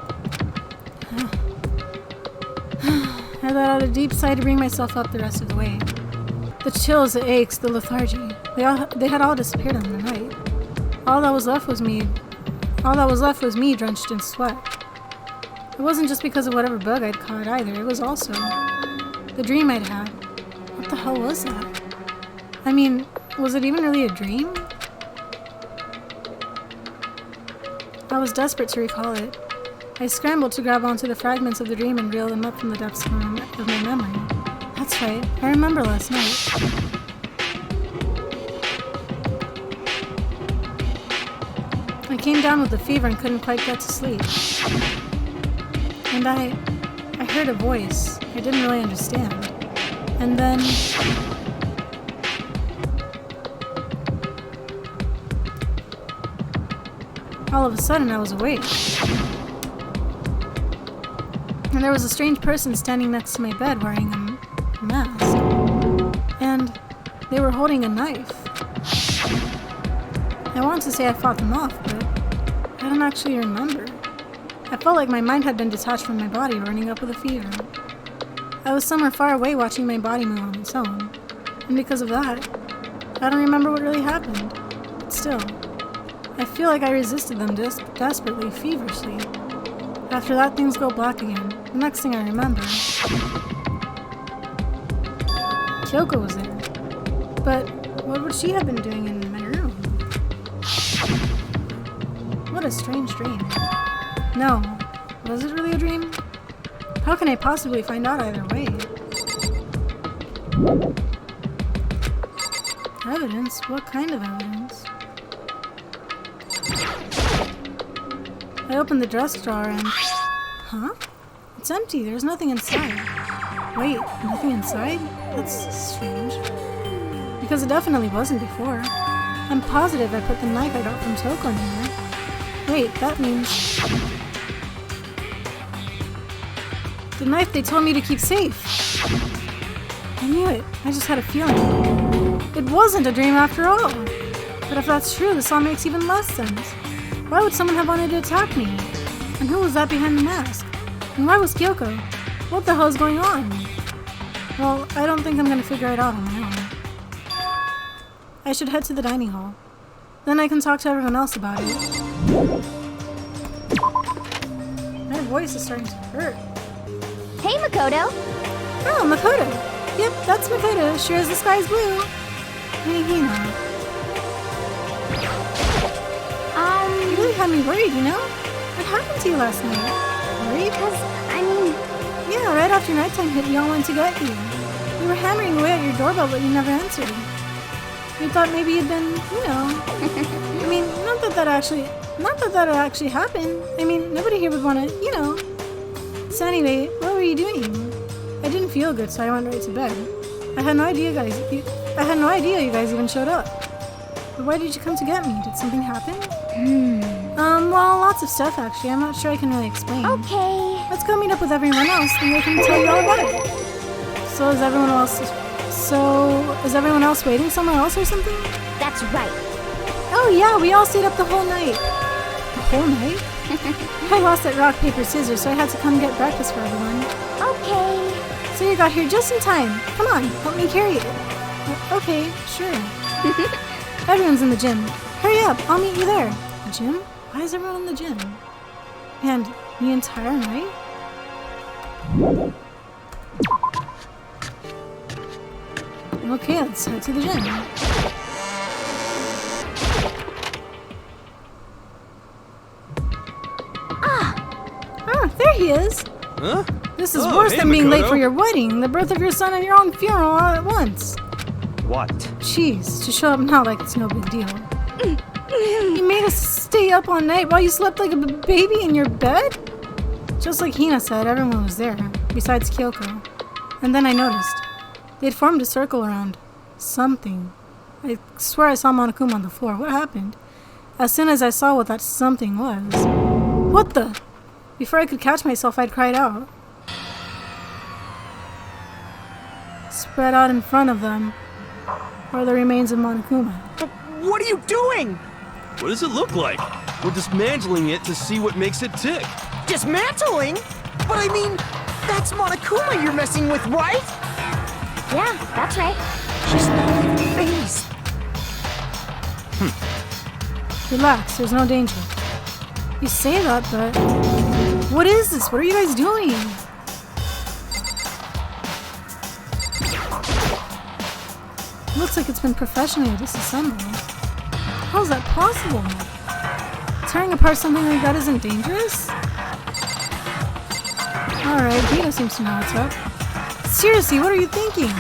I let out a deep sigh to bring myself up the rest of the way. The chills, the aches, the lethargy, they had all disappeared in the night. All that was left was me drenched in sweat. It wasn't just because of whatever bug I'd caught either, it was also the dream I'd had. What the hell was that? I mean, was it even really a dream? I was desperate to recall it. I scrambled to grab onto the fragments of the dream and reel them up from the depths of my memory. That's right, I remember last night. I came down with a fever and couldn't quite get to sleep. And I heard a voice I didn't really understand. And then... all of a sudden, I was awake. And there was a strange person standing next to my bed wearing a mask. And they were holding a knife. I wanted to say I fought them off, but I don't actually remember. I felt like my mind had been detached from my body, running up with a fever. I was somewhere far away watching my body move on its own. And because of that, I don't remember what really happened. But still, I feel like I resisted them desperately, feverishly. After that, things go black again. The next thing I remember... Kyoko was there. But what would she have been doing in my room? What a strange dream. No. Was it really a dream? How can I possibly find out either way? Evidence? What kind of evidence? I opened the desk drawer and... Huh? It's empty. There's nothing inside. Wait, nothing inside? That's strange. Because it definitely wasn't before. I'm positive I put the knife I got from Toko in there. Wait, that means... the knife they told me to keep safe. I knew it. I just had a feeling. It wasn't a dream after all. But if that's true, this all makes even less sense. Why would someone have wanted to attack me? And who was that behind the mask? And why was Kyoko? What the hell is going on? Well, I don't think I'm gonna figure it out on my own. I should head to the dining hall. Then I can talk to everyone else about it. My voice is starting to hurt. Hey, Makoto. Oh, Makoto. Yep, that's Makoto. Sure as the sky's blue. Hey, Hina. You really had me worried, you know? What happened to you last night? Worried? Yeah, right after nighttime hit, we all went to get you. We were hammering away at your doorbell, but you never answered. We thought maybe you'd been, you know... I mean, not that that actually happened. I mean, nobody here would want to, you know... So anyway, what were you doing? I didn't feel good, so I went right to bed. I had no idea you guys even showed up. But why did you come to get me? Did something happen? Well, lots of stuff actually. I'm not sure I can really explain. Okay. Let's go meet up with everyone else, and they can tell you all about it. So is everyone else waiting somewhere else or something? That's right. Oh yeah, we all stayed up the whole night. The whole night? I lost at rock, paper, scissors, so I had to come get breakfast for everyone. Okay. So you got here just in time. Come on, help me carry it. Okay, sure. Everyone's in the gym. Hurry up, I'll meet you there. The gym? Why is everyone in the gym? And the entire night? Okay, let's head to the gym. There he is. Huh? This is worse hey, than being late Makoto. for your wedding, the birth of your son, and your own funeral all at once. What? Jeez, to show up now like it's no big deal. You made us stay up all night while you slept like a baby in your bed? Just like Hina said, everyone was there, besides Kyoko. And then I noticed. They'd formed a circle around something. I swear I saw Monokuma on the floor. What happened? As soon as I saw what that something was... What the... Before I could catch myself, I'd cried out. Spread out in front of them were the remains of Monokuma. What are you doing? What does it look like? We're dismantling it to see what makes it tick. Dismantling? But I mean, that's Monokuma you're messing with, right? Yeah, that's right. She's not phased. Relax, there's no danger. You say that, but... What is this? What are you guys doing? Looks like it's been professionally disassembled. How is that possible? Tearing apart something like that isn't dangerous? Alright, Vito seems to know what's up. Seriously, what are you thinking?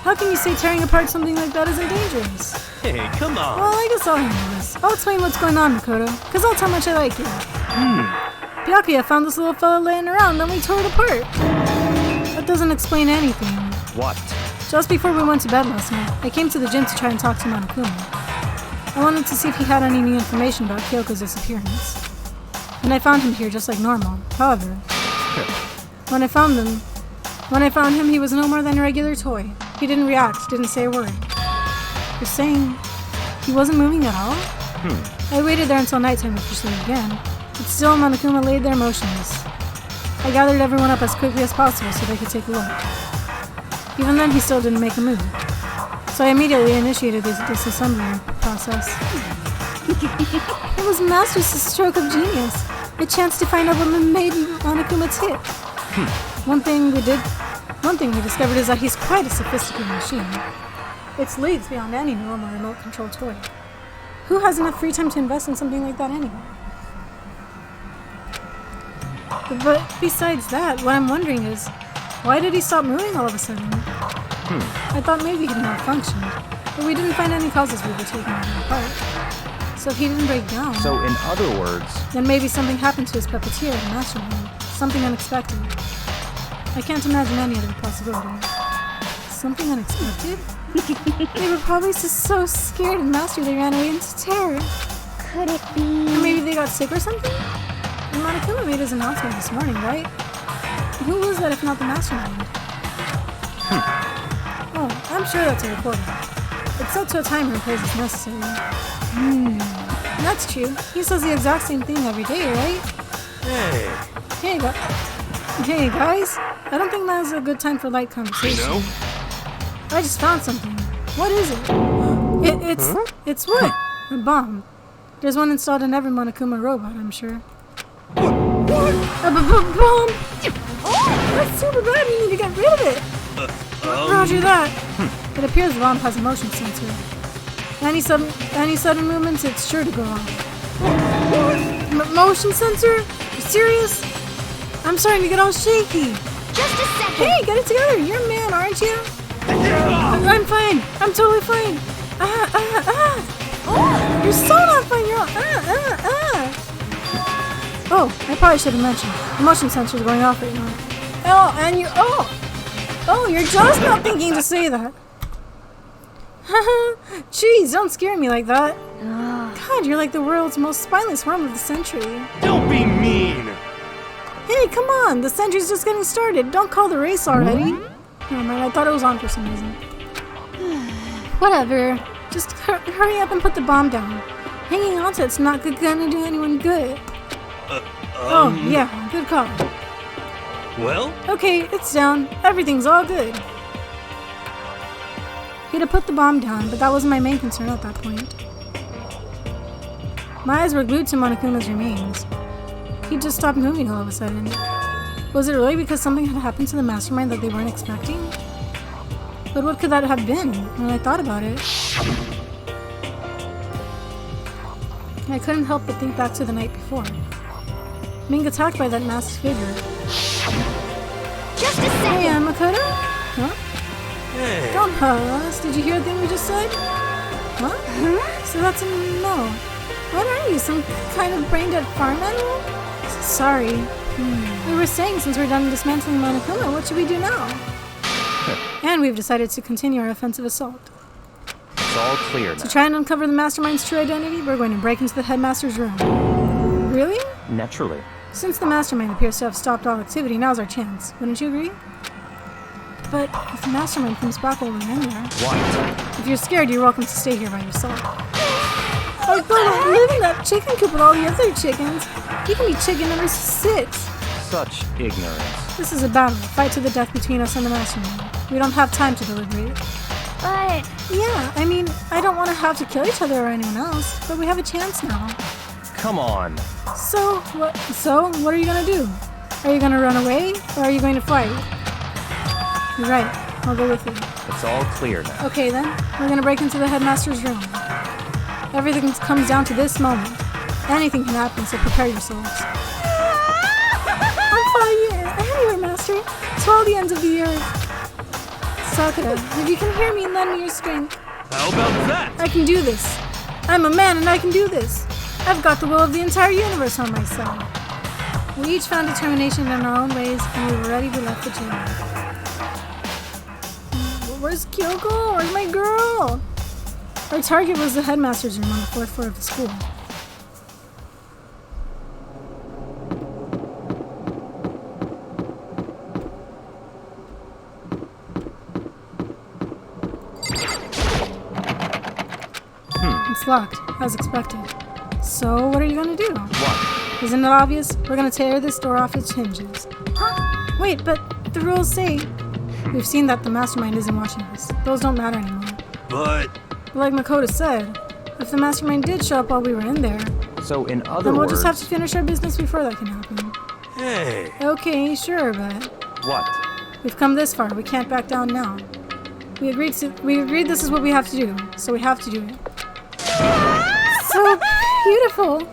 How can you say tearing apart something like that isn't dangerous? Hey, come on. Well, I guess I'll handle this. I'll explain what's going on, Makoto, because that's how much I like you. Byakuya found this little fella laying around, then we tore it apart. That doesn't explain anything. What? Just before we went to bed last night, I came to the gym to try and talk to Monokuma. I wanted to see if he had any new information about Kyoko's disappearance. And I found him here just like normal. However, when I found him, he was no more than a regular toy. He didn't react, didn't say a word. You're saying he wasn't moving at all? I waited there until nighttime officially began, but still Monokuma laid there motionless. I gathered everyone up as quickly as possible so they could take a look. Even then, he still didn't make a move. So I immediately initiated this disassembly process. It was Master's stroke of genius. A chance to find out what made Monokuma tick. One thing we discovered is that he's quite a sophisticated machine. It's leagues beyond any normal remote-controlled toy. Who has enough free time to invest in something like that anyway? But besides that, what I'm wondering is, why did he stop moving all of a sudden? I thought maybe he'd malfunctioned, but we didn't find any causes we were taking it apart. So if he didn't break down, So in other words, then maybe something happened to his puppeteer and mastermind. Something unexpected. I can't imagine any other possibility. Something unexpected? They were probably just so scared and Master they ran away into terror. Could it be? Or maybe they got sick or something? And Monokuma made his announcement this morning, right? Who was that if not the mastermind? Oh, I'm sure that's a recording. It's set to a timer in case it's necessary. That's true. He says the exact same thing every day, right? Hey guys. I don't think now's a good time for light conversation. No? I just found something. What is it? It's what? A bomb. There's one installed in every Monokuma robot, I'm sure. What? A bomb? That's super bad. You need to get rid of it. Roger that. It appears the bomb has a motion sensor. Any sudden movements, it's sure to go off. Motion sensor? You serious? I'm starting to get all shaky. Just a second. Hey, get it together. You're a man, aren't you? I'm fine. I'm totally fine. You're so not fine. You're all Oh, I probably should have mentioned. The motion sensor is going off right now. Oh, you're just not thinking to say that. Jeez, don't scare me like that. God, you're like the world's most spineless worm of the century. Don't be mean. Hey, come on! The century's just getting started. Don't call the race already. Never mind, I thought it was on for some reason. Whatever. Just hurry up and put the bomb down. Hanging on to it's not gonna do anyone good. Oh, yeah, good call. Well? Okay, it's down. Everything's all good. He had to put the bomb down, but that wasn't my main concern at that point. My eyes were glued to Monokuma's remains. He just stopped moving all of a sudden. Was it really because something had happened to the mastermind that they weren't expecting? But what could that have been when I thought about it? I couldn't help but think back to the night before. Being attacked by that masked figure. Just a second. Hey, Makoto? Huh? Hey. Don't us. Did you hear the thing we just said? Huh? So that's a no. What are you, some kind of brain-dead farm animal? Sorry. We were saying since we're done dismantling Monokuma, what should we do now? And we've decided to continue our offensive assault. it's all clear now. To try and uncover the mastermind's true identity, we're going to break into the headmaster's room. Really? Naturally. Since the mastermind appears to have stopped all activity, now's our chance. Wouldn't you agree? But if the mastermind comes back while we're in there... What? If you're scared, you're welcome to stay here by yourself. I thought I'd live in that chicken coop with all the other chickens. You can be chicken number 6. Such ignorance. This is a battle, a fight to the death between us and the mastermind. We don't have time to deliberate. But Yeah, I mean, I don't want to have to kill each other or anyone else, but we have a chance now. Come on. So what are you gonna do? Are you gonna run away, or are you going to fight? You're right, I'll go with you. It's all clear now. Okay then, we're gonna break into the headmaster's room. Everything comes down to this moment. Anything can happen, so prepare yourselves. I'm following you anywhere, Master. To all the ends of the earth. Sakura, if you can hear me, lend me your strength. How about that? I can do this. I'm a man and I can do this. I've got the will of the entire universe on my side. We each found determination in our own ways, and we were ready to left the gym. Where's Kyoko? Where's my girl? Our target was the headmaster's room on the 4th floor of the school. It's locked, as expected. So, what are you gonna do? What? Isn't it obvious? We're gonna tear this door off its hinges. Huh? Wait, but the rules say... We've seen that the mastermind isn't watching us. Those don't matter anymore. But Like Makoto said, if the mastermind did show up while we were in there, So in other then we'll words... just have to finish our business before that can happen. hey, Okay, sure, but What? we've come this far. We can't back down now. We agreed this is what we have to do, so we have to do it. So beautiful.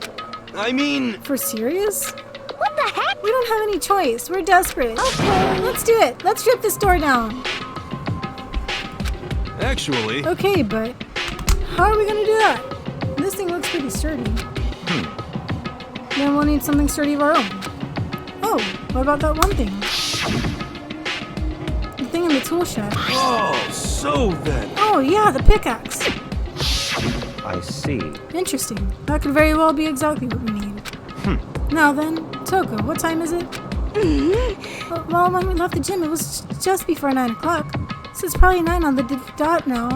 I mean, For serious? What the heck? We don't have any choice. We're desperate. Okay, let's do it. Let's strip this door down. actually, Okay, but how are we gonna do that? This thing looks pretty sturdy. Then we'll need something sturdy of our own. Oh, what about that one thing? The thing in the tool shed. oh, so then, Oh yeah, the pickaxe. I see. Interesting. That could very well be exactly what we need. Now then, Toko, what time is it? Well, when we left the gym, it was just before 9 o'clock. So it's probably 9 on the dot now.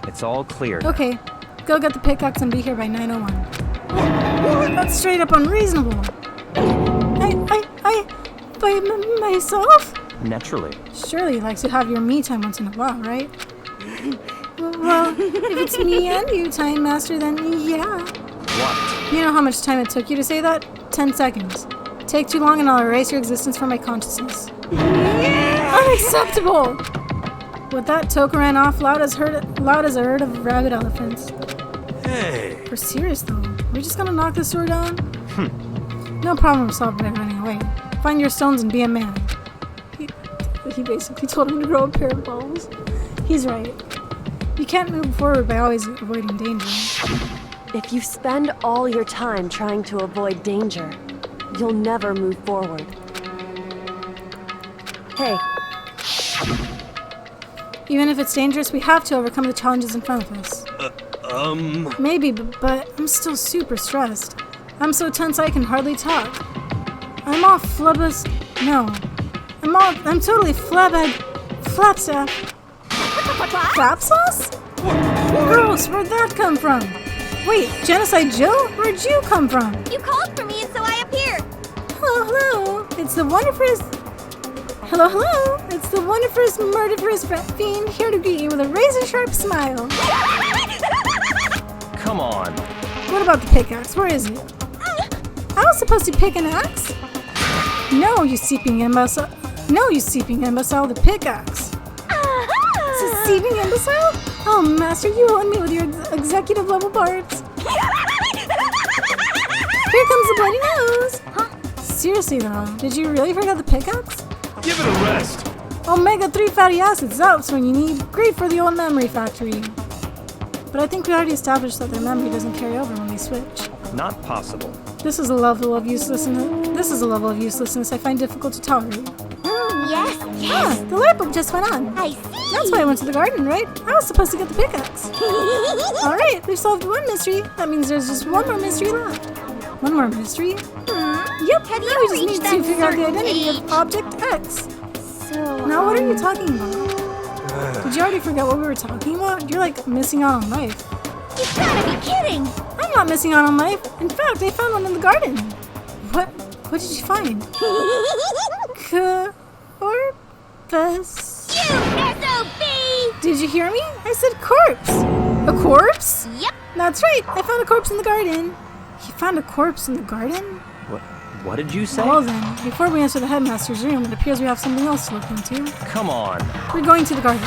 It's all clear now. Okay, go get the pickaxe and be here by 9:01. That's straight up unreasonable. By myself? Naturally. Surely you like to have your me time once in a while, right? Well, if it's me and you time, Master, then yeah. What? You know how much time it took you to say that? 10 seconds. Take too long and I'll erase your existence from my consciousness. Unacceptable! With that, Toko ran off loud as a herd of rabid elephants. hey, For serious though, we're just gonna knock this door down? No problem solved by running away. Find your stones and be a man. He basically told him to grow a pair of balls. He's right. You can't move forward by always avoiding danger. If you spend all your time trying to avoid danger, you'll never move forward. Hey, Even if it's dangerous, we have to overcome the challenges in front of us. Maybe, but I'm still super stressed. I'm so tense I can hardly talk. I'm all flubbus. No. I'm totally flapsack. Flap sauce? Gross, where'd that come from? Wait, Genocide Joe? Where'd you come from? You called for me and so I appeared. Hello. It's the wonderfulest... Hello. It's the wonderfulest, murderous fiend here to greet you with a razor-sharp smile. Come on. What about the pickaxe? Where is it? I was supposed to pick an axe? No, you seeping imbecile. The pickaxe. Seeping imbecile? Oh, Master, you own me with your executive level parts. Here comes the bloody nose. Seriously though, did you really forget the pickaxe? give it a rest. Omega-3 fatty acids, that's when you need. Great for the old memory factory. But I think we already established that their memory doesn't carry over when they switch. Not possible. This is a level of uselessness I find difficult to tolerate. Yes. Ah, the light bulb just went on. I see. That's why I went to the garden, right? I was supposed to get the pickaxe. Alright, we've solved one mystery. That means there's just one more mystery left. One more mystery? Yep, Have now you we just reached need to that figure out the certain identity age? of Object X. So. Now, what are you talking about? Did you already forget what we were talking about? You're like missing out on life. You gotta be kidding. I'm not missing out on life. In fact, I found one in the garden. What did you find? Corpus. You SOB. Did you hear me? I said corpse. A corpse? Yep. That's right. I found a corpse in the garden. You found a corpse in the garden? What did you say? Well then, before we enter the headmaster's room, it appears we have something else to look into. Come on. We're going to the garden.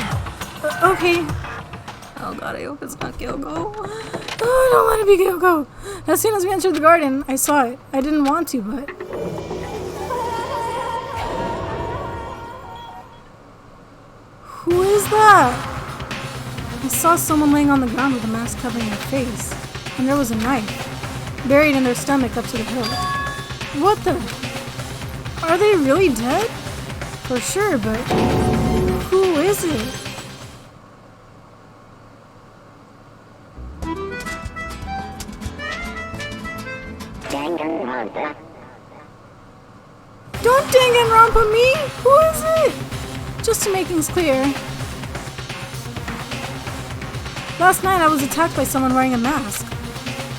Okay. Oh god, I hope it's not Gyoko. Oh, I don't want to be Gyoko. As soon as we entered the garden, I saw it. I didn't want to, but... Who is that? I saw someone laying on the ground with a mask covering their face, and there was a knife buried in their stomach up to the hilt. What the? Are they really dead? For sure, but who is it? Danganronpa. Don't Danganronpa me! Who is it? Just to make things clear. Last night I was attacked by someone wearing a mask.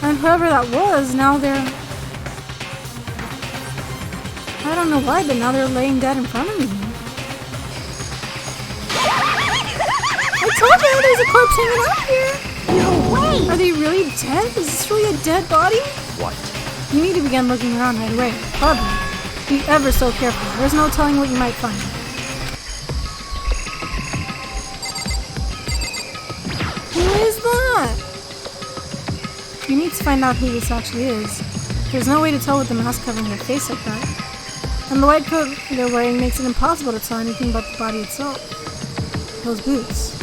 And whoever that was, now they're... I don't know why, but now they're laying dead in front of me. I told you there's a corpse hanging out here! No way! Are they really dead? Is this really a dead body? What? You need to begin looking around right away. Probably. Be ever so careful. There's no telling what you might find. Who is that? You need to find out who this actually is. There's no way to tell with the mask covering their face like that. And the white coat they're wearing makes it impossible to tell anything about the body itself. Those boots.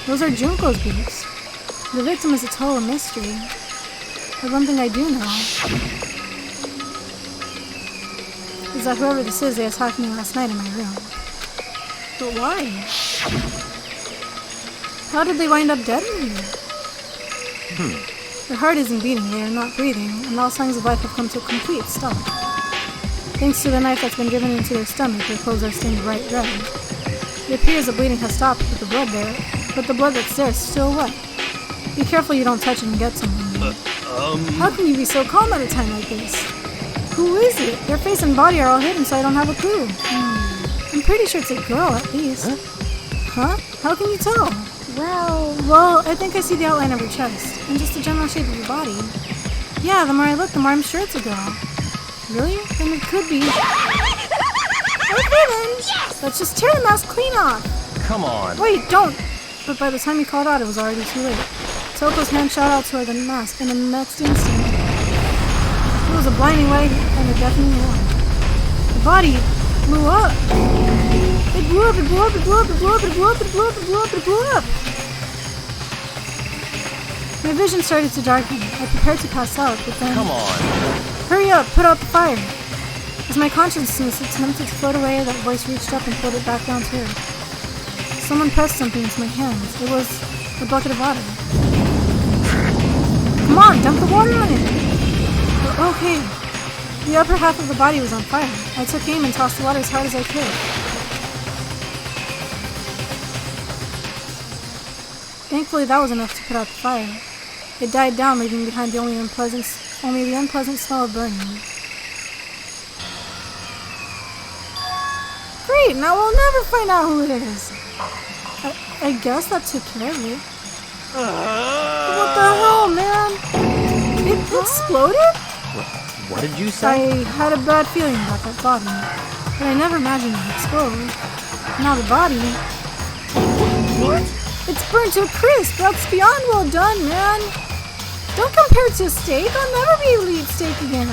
Those are Junko's boots. The victim is a total mystery. But one thing I do know is that whoever this is, they attacked me last night in my room. But why? How did they wind up dead in here? Their heart isn't beating, they are not breathing, and all signs of life have come to a complete stop. Thanks to the knife that's been driven into their stomach, their clothes are stained bright red. It appears the bleeding has stopped with the blood there, but the blood that's there is still wet. Be careful you don't touch it and get someone. How can you be so calm at a time like this? Who is it? Their face and body are all hidden, so I don't have a clue. I'm pretty sure it's a girl, at least. Huh? How can you tell? Well, I think I see the outline of her chest, and just the general shape of her body. Yeah, the more I look, the more I'm sure it's a girl. Really? Then it could be. Okay then! Yes! Let's just tear the mask clean off! Come on. Wait, don't! But by the time he called out, it was already too late. Toko's hand shot out toward the mask, and in the next instant, it was a blinding light and a deafening roar. The body blew up! It blew up, it blew up, it blew up, it blew up, it blew up, it blew up, it blew up, it blew up! My vision started to darken. I prepared to pass out, but then... Come on. Hurry up! Put out the fire! As my consciousness attempted to float away, that voice reached up and pulled it back down to earth. Someone pressed something into my hands. It was a bucket of water. Come on, dump the water on it! Okay. The upper half of the body was on fire. I took aim and tossed the water as hard as I could. Thankfully, that was enough to put out the fire. It died down, leaving behind only the unpleasant smell of burning. Great, now we'll never find out who it is. I guess that took care of it. What the hell, man? It exploded? What did you I say? had a bad feeling about that body, but I never imagined it would explode. Now the body... What? It's burnt to a crisp. That's beyond well done, man. Don't compare it to a steak. I'll never be able to eat steak again.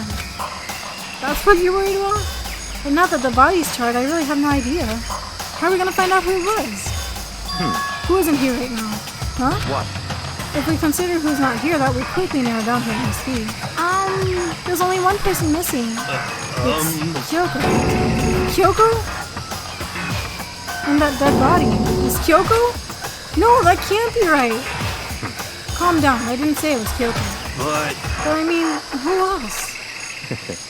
That's what you're worried about? But now that the body's charred, I really have no idea. How are we gonna find out who it was? Who isn't here right now? Huh? What? If we consider who's not here, that would quickly narrow down who it must be. There's only one person missing. It's Kyoko. Kyoko? And that dead body. Is Kyoko? No, that can't be right. Calm down. I didn't say it was Kyoko. But But I mean, who else?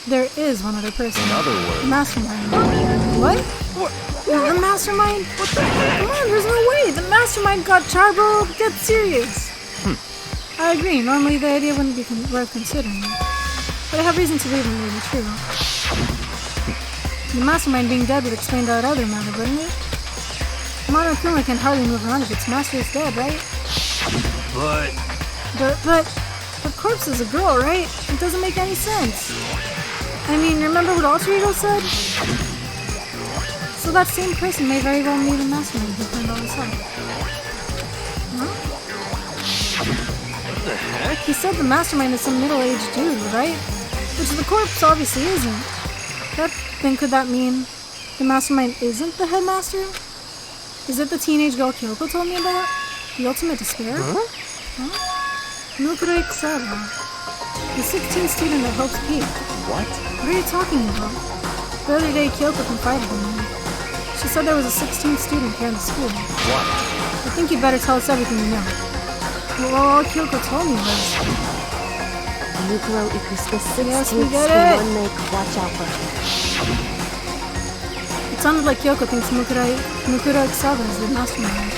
There is one other person. In other The words, mastermind. What? Yeah, the mastermind? What the heck? Come on, there's no way. The mastermind got charred. Get serious. I agree. Normally the idea wouldn't be worth considering. But I have reason to believe it may be true. The mastermind being dead would explain that other matter, wouldn't it? Monokuma can hardly move around if its master is dead, right? But the corpse is a girl, right? It doesn't make any sense. I mean, remember what Alter Ego said? So that same person may very well be the mastermind who planned all this out. Huh? what the heck? He said the mastermind is some middle-aged dude, right? Which the corpse obviously isn't. Then could that mean the mastermind isn't the headmaster? Is it the teenage girl Kyoko told me about? The ultimate despair? Huh? Mukure Kusaba. The 16th student at Hope's Peak. What? What are you talking about? The other day, Kyoko confided in me. She said there was a 16th student here in the school. What? I think you better tell us everything you know. Well, all Kyoko told me was... Mukuro equals the 16th Yes, we get the it. one make watch out for him. It sounded like Kyoko thinks Mukuro Kusaba is the mastermind.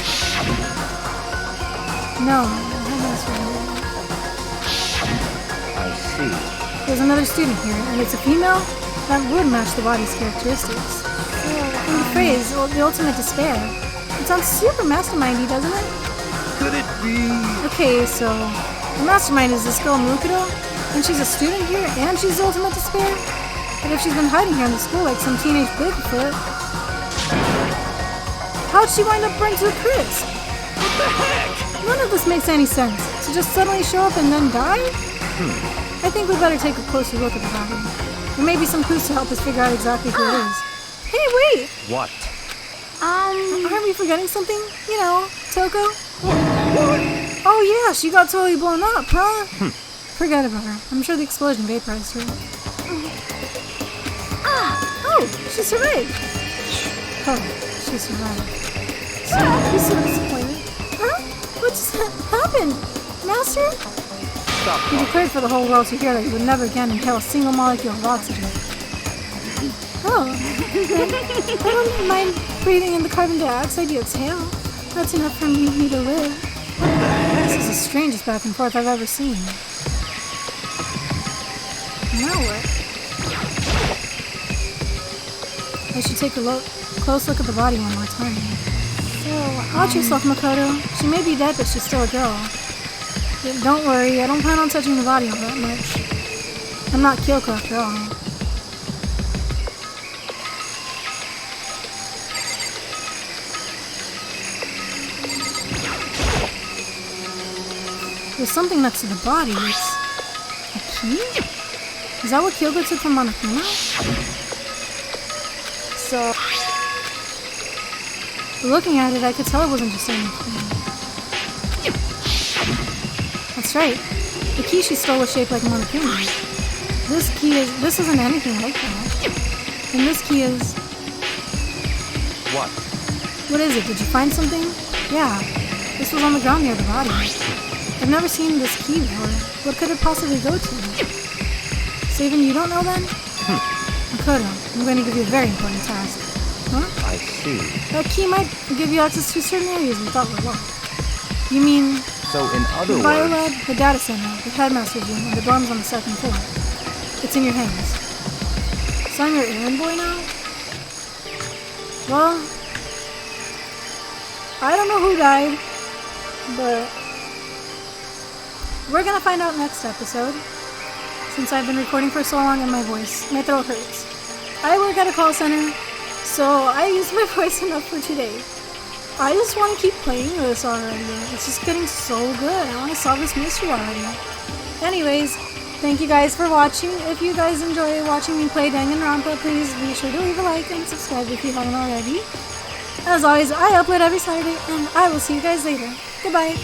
No, not mastermind. I see. There's another student here, and it's a female? That would match the body's characteristics. And the phrase, the ultimate despair, it sounds super mastermindy, doesn't it? Could it be? Okay, so the mastermind is this girl Mukuro, and she's a student here, and she's the ultimate despair? But if she's been hiding here in the school like some teenage Bigfoot, how'd she wind up burnt to a crisp? What the heck? None of this makes any sense. To just suddenly show up and then die? I think we better take a closer look at the body. There may be some clues to help us figure out exactly who it is. Hey, wait! What? Aren't we forgetting something? You know, Toko? Oh yeah, she got totally blown up, huh? Forget about her. I'm sure the explosion vaporized her. Oh, she survived! Oh, she survived. So, he's so disappointed. Huh? What just happened? Master? Stop. He declared for the whole world to hear that he would never again inhale a single molecule of oxygen. Oh, I don't mind breathing in the carbon dioxide you exhale. That's enough for me to live. This is the strangest back and forth I've ever seen. Now what? I should take a close look at the body one more time. Watch yourself, Makoto. She may be dead, but she's still a girl. Don't worry, I don't plan on touching the body all that much. I'm not Kyoko after all. There's something next to the body. It's a key? Is that what Kyoko took from Monokuma? So... looking at it, I could tell it wasn't just any key. That's right. The key she stole was shaped like Monokuma. This isn't anything like that. And this key is... What? What is it? Did you find something? Yeah. This was on the ground near the body. I've never seen this key before. What could it possibly go to? So even you don't know then? Makoto, I'm going to give you a very important task. Huh? I see. That key might give you access to certain areas we thought were locked. You mean... So in other the words... biolab, the data center, the headmaster's room, and the dorms on the second floor. It's in your hands. So I'm your errand boy now? Well... I don't know who died, but... we're gonna find out next episode. Since I've been recording for so long and my throat hurts. I work at a call center, so I use my voice enough for today. I just want to keep playing this already. It's just getting so good. I want to solve this mystery already. Anyways, thank you guys for watching. If you guys enjoy watching me play Danganronpa, please be sure to leave a like and subscribe if you haven't already. As always, I upload every Saturday, and I will see you guys later. Goodbye.